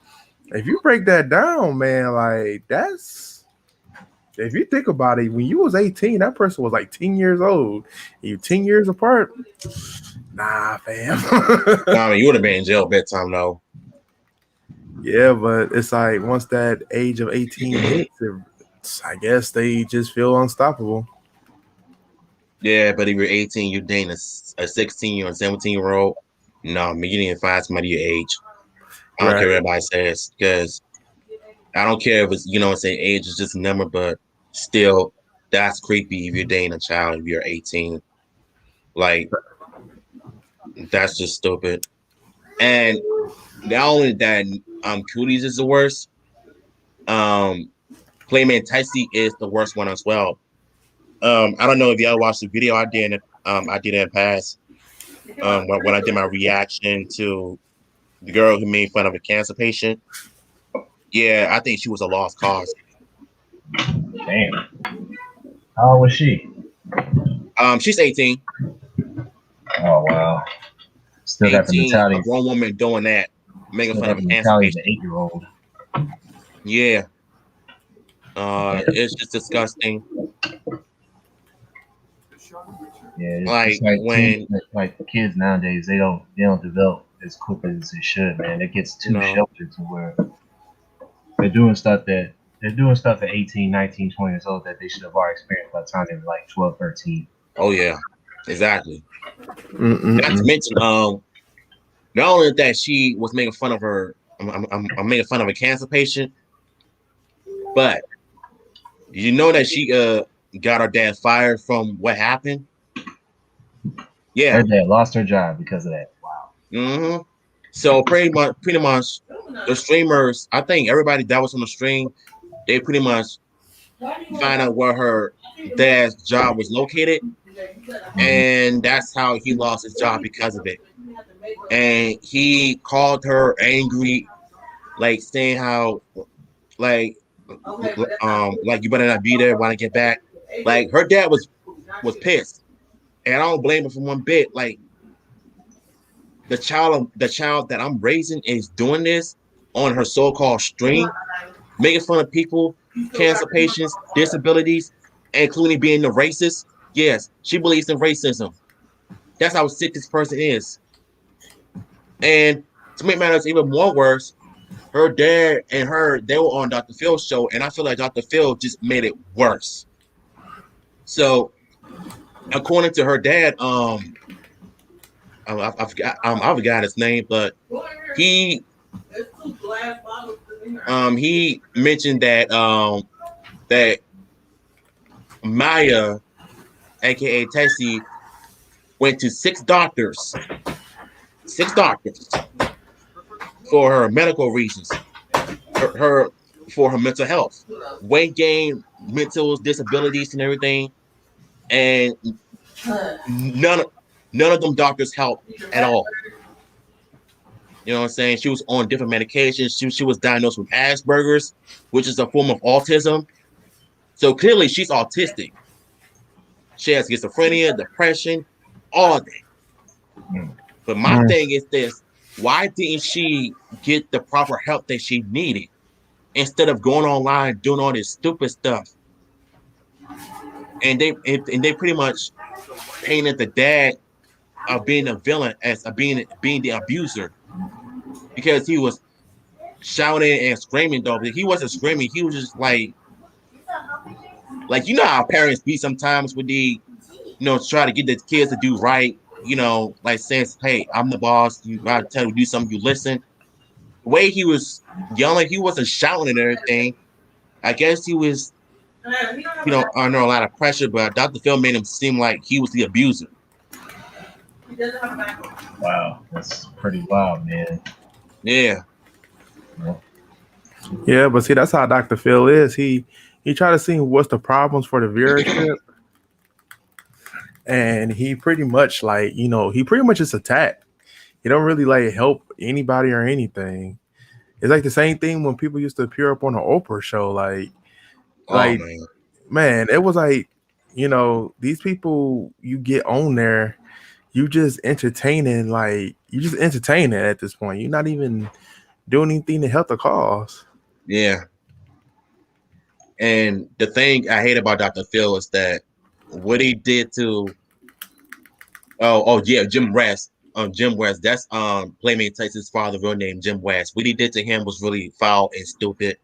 if you break that down, man, like that's if you think about it, when you was 18, that person was like 10 years old. You 10 years apart, nah, fam. No, I mean, you would have been in jail bedtime though. Yeah, but it's like once that age of 18 hits, I guess they just feel unstoppable. Yeah, but if you're 18, you're dating a 16 or 17-year-old. No, man, you need to find somebody your age. I don't care Right. what everybody says, because I don't care if it's, what I'm saying, age is just a number, but still, that's creepy if you're dating a child if you're 18. Like, that's just stupid. And not only that, Cooties is the worst. Playmate Tyson is the worst one as well. I don't know if y'all watched the video I did in the past. When I did my reaction to the girl who made fun of a cancer patient. Yeah, I think she was a lost cause. Damn. How old was she? She's 18. Oh wow. Still got the 18, a mentality. grown woman doing that, making Still fun got of the a cancer mentality of patient. an 8-year-old. Yeah. It's just disgusting. Yeah, it's Like like when like kids nowadays, they don't develop as quick as they should, man. It gets too sheltered to where they're doing stuff at 18, 19, 20 years old that they should have already experienced by the time they were like 12, 13. oh yeah, exactly. Not to Mm-mm-mm. mention, not only that she was making fun of her, I'm making fun of a cancer patient, but you know that she got her dad fired from what happened? Yeah. Her dad lost her job because of that. Wow. Mm-hmm. So pretty much, the streamers, I think everybody that was on the stream, they pretty much find out where her dad's job was located, Mm-hmm. and that's how he lost his job because of it. And he called her angry, like saying how, like, like you better not be there when I get back. Like her dad was pissed, and I don't blame her for one bit. Like the child that I'm raising is doing this on her so-called stream, making fun of people, cancer patients, disabilities, including being the racist. Yes, she believes in racism. That's how sick this person is. And to make matters even more worse, her dad and her, they were on Dr. Phil's show, and I feel like Dr. Phil just made it worse. So, according to her dad, I forgot his name, but he he mentioned that Maya, aka Tessie, went to six doctors for her medical reasons, her for her mental health, weight gain, mental disabilities, and everything, and none none of them doctors helped at all. You know what I'm saying? She was on different medications. She was diagnosed with Asperger's, which is a form of autism. So clearly, she's autistic. She has schizophrenia, depression, all of that. But my Mm. thing is this: why didn't she get the proper help that she needed instead of going online doing all this stupid stuff? And they pretty much painted the dad of being a villain as being the abuser, because he was shouting and screaming though. But he wasn't screaming. He was just like how parents be sometimes with try to get the kids to do right. Like saying, "Hey, I'm the boss. You gotta tell me to do something. You listen." The way he was yelling, he wasn't shouting and everything. I guess he was, under a lot of pressure. But Dr. Phil made him seem like he was the abuser. Wow, that's pretty wild, man. Yeah. Yeah, but see, that's how Dr. Phil is. He try to see what's the problems for the viewership, and he pretty much he pretty much just attack. He don't really like help anybody or anything. It's like the same thing when people used to appear up on the Oprah show. Like man, it was like, these people you get on there, you just entertaining, at this point. You're not even doing anything to help the cause. Yeah. And the thing I hate about Dr. Phil is that what he did to Jim West. Jim West, that's Playmate Tyson's father, real name Jim West. What he did to him was really foul and stupid.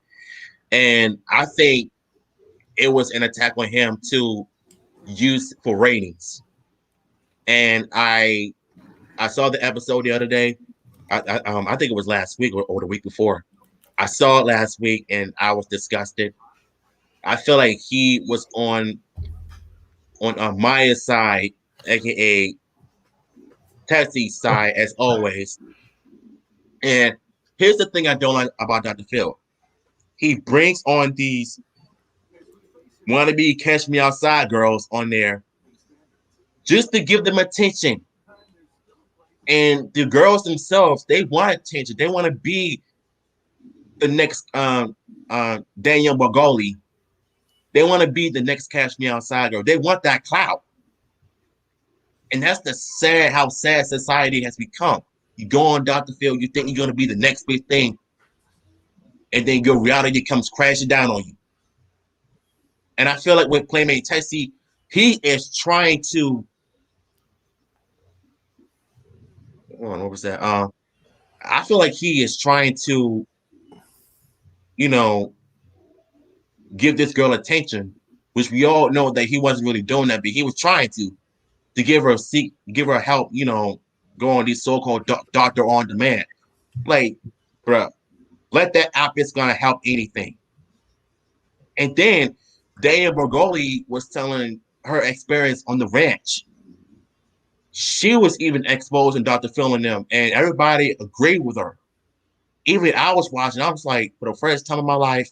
And I think it was an attack on him to use for ratings. And I saw the episode the other day. I think it was last week or the week before. I saw it last week and I was disgusted. I feel like he was on Maya's side, aka Tessie's side, as always. And here's the thing I don't like about Dr. Phil. He brings on these wannabe Catch Me Outside girls on there just to give them attention. And the girls themselves, they want attention. They want to be the next Danielle Bargoli. They want to be the next Catch Me Outside girl. They want that clout. And that's how sad society has become. You go on Dr. Phil, you think you're going to be the next big thing, and then your reality comes crashing down on you. And I feel like with Playmate Tessie, he is trying to. What was that? I feel like he is trying to, give this girl attention, which we all know that he wasn't really doing that, but he was trying to give her help, go on these so-called doctor on demand. Like, bruh, let that app is gonna help anything. And then Danielle Bergoli was telling her experience on the ranch. She was even exposing Dr. Phil and them, and everybody agreed with her. Even I was watching, I was like, for the first time in my life,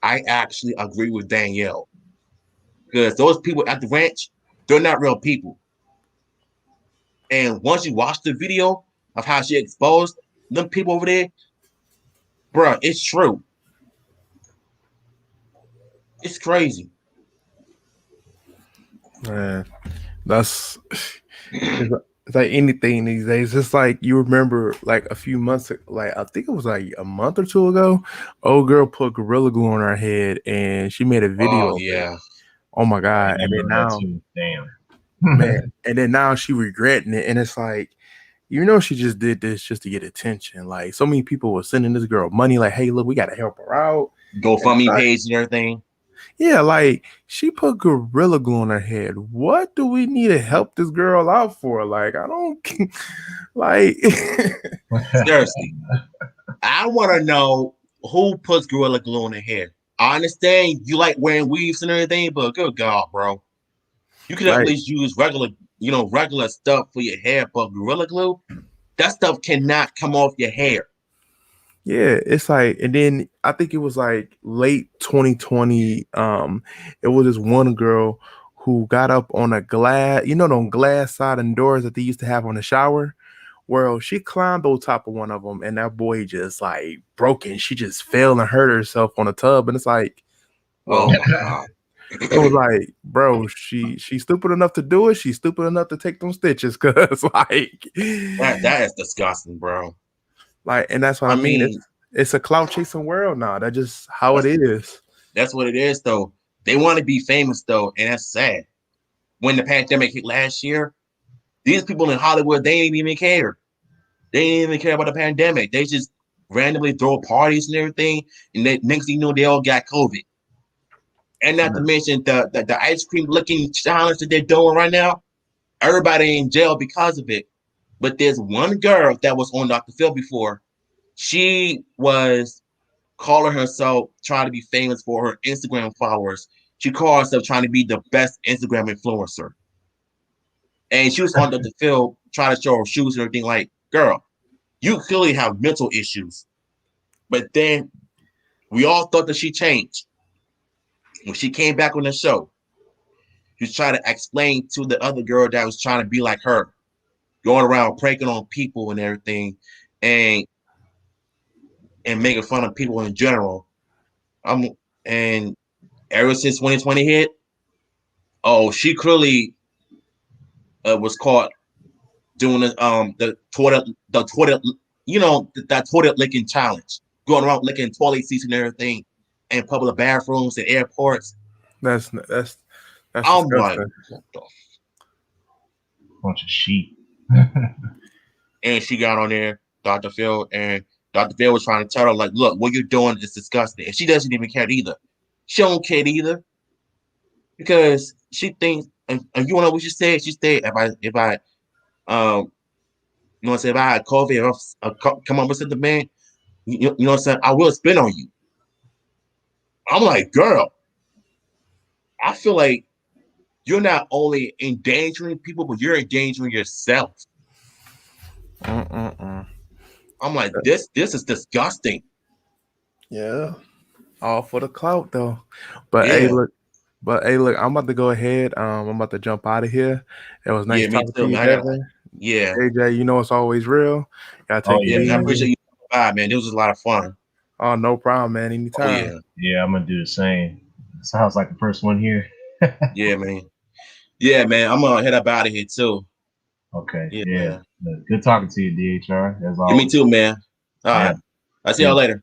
I actually agree with Danielle. Because those people at the ranch, they're not real people. And once you watch the video of how she exposed them people over there, bro, it's true. It's crazy. Man, that's it's like anything these days. It's like you remember, like a few months, like I think it was like a month or two ago. Old girl put Gorilla Glue on her head, and she made a video. Oh yeah. Oh my god! And then now, damn, man, and then now she regretting it, and it's like, she just did this just to get attention. Like so many people were sending this girl money, like, hey, look, we gotta help her out. GoFundMe page and everything. Yeah, like she put Gorilla Glue on her head. What do we need to help this girl out for? Like, I don't like seriously. I want to know who puts Gorilla Glue on their hair. I understand you like wearing weaves and everything, but good God, bro. You can at least use regular stuff for your hair, but Gorilla Glue, that stuff cannot come off your hair. Yeah, it's like, and then I think it was like late 2020. It was this one girl who got up on a glass, those glass sliding doors that they used to have on the shower. Well, she climbed on top of one of them, and that boy just like broken. She just fell and hurt herself on the tub, and it's like, oh my god. It was like, bro, she's stupid enough to do it. She's stupid enough to take them stitches, cause like that is disgusting, bro. Like, and that's what I mean. It's a clout chasing world now. That's just how it is. That's what it is, though. They want to be famous, though, and that's sad. When the pandemic hit last year, these people in Hollywood, they didn't even care. They didn't even care about the pandemic. They just randomly throw parties and everything, and next thing you know, they all got COVID. And not to mention the ice cream licking challenge that they're doing right now. Everybody in jail because of it. But there's one girl that was on Dr. Phil before. She was calling herself trying to be famous for her Instagram followers. She called herself trying to be the best Instagram influencer. And she was on Dr. Phil trying to show her shoes and everything. Like, girl, you clearly have mental issues. But then we all thought that she changed. When she came back on the show, she was trying to explain to the other girl that was trying to be like her, going around pranking on people and everything, and making fun of people in general. And ever since 2020 hit, she clearly was caught doing the toilet, that toilet licking challenge, going around licking toilet seats and everything in public bathrooms and airports. That's I'm like, bunch of sheep. and she got on there, Dr. Phil, and Dr. Phil was trying to tell her, like, look, what you're doing is disgusting. And she doesn't even care either. She don't care either. Because she thinks, and you wanna know what she said? She said, if I you know what I'm saying, if I had COVID, come up with something, man, you know what I'm saying, I will spit on you. I'm like, girl, I feel like you're not only endangering people, but you're endangering yourself. I'm like, this is disgusting. Yeah. All for the clout though. But hey, look, I'm about to go ahead. I'm about to jump out of here. It was nice talking to you, Devin. Yeah. AJ, you know it's always real. Gotta take it easy. I appreciate you. Bye, man. This was a lot of fun. Oh, no problem, man. Anytime. Yeah, I'm gonna do the same. Sounds like the first one here. Yeah, man. Yeah, man. I'm gonna head up out of here too. Okay. Yeah. Good talking to you, DHR. As always. Me too, man. All right. I'll see y'all later.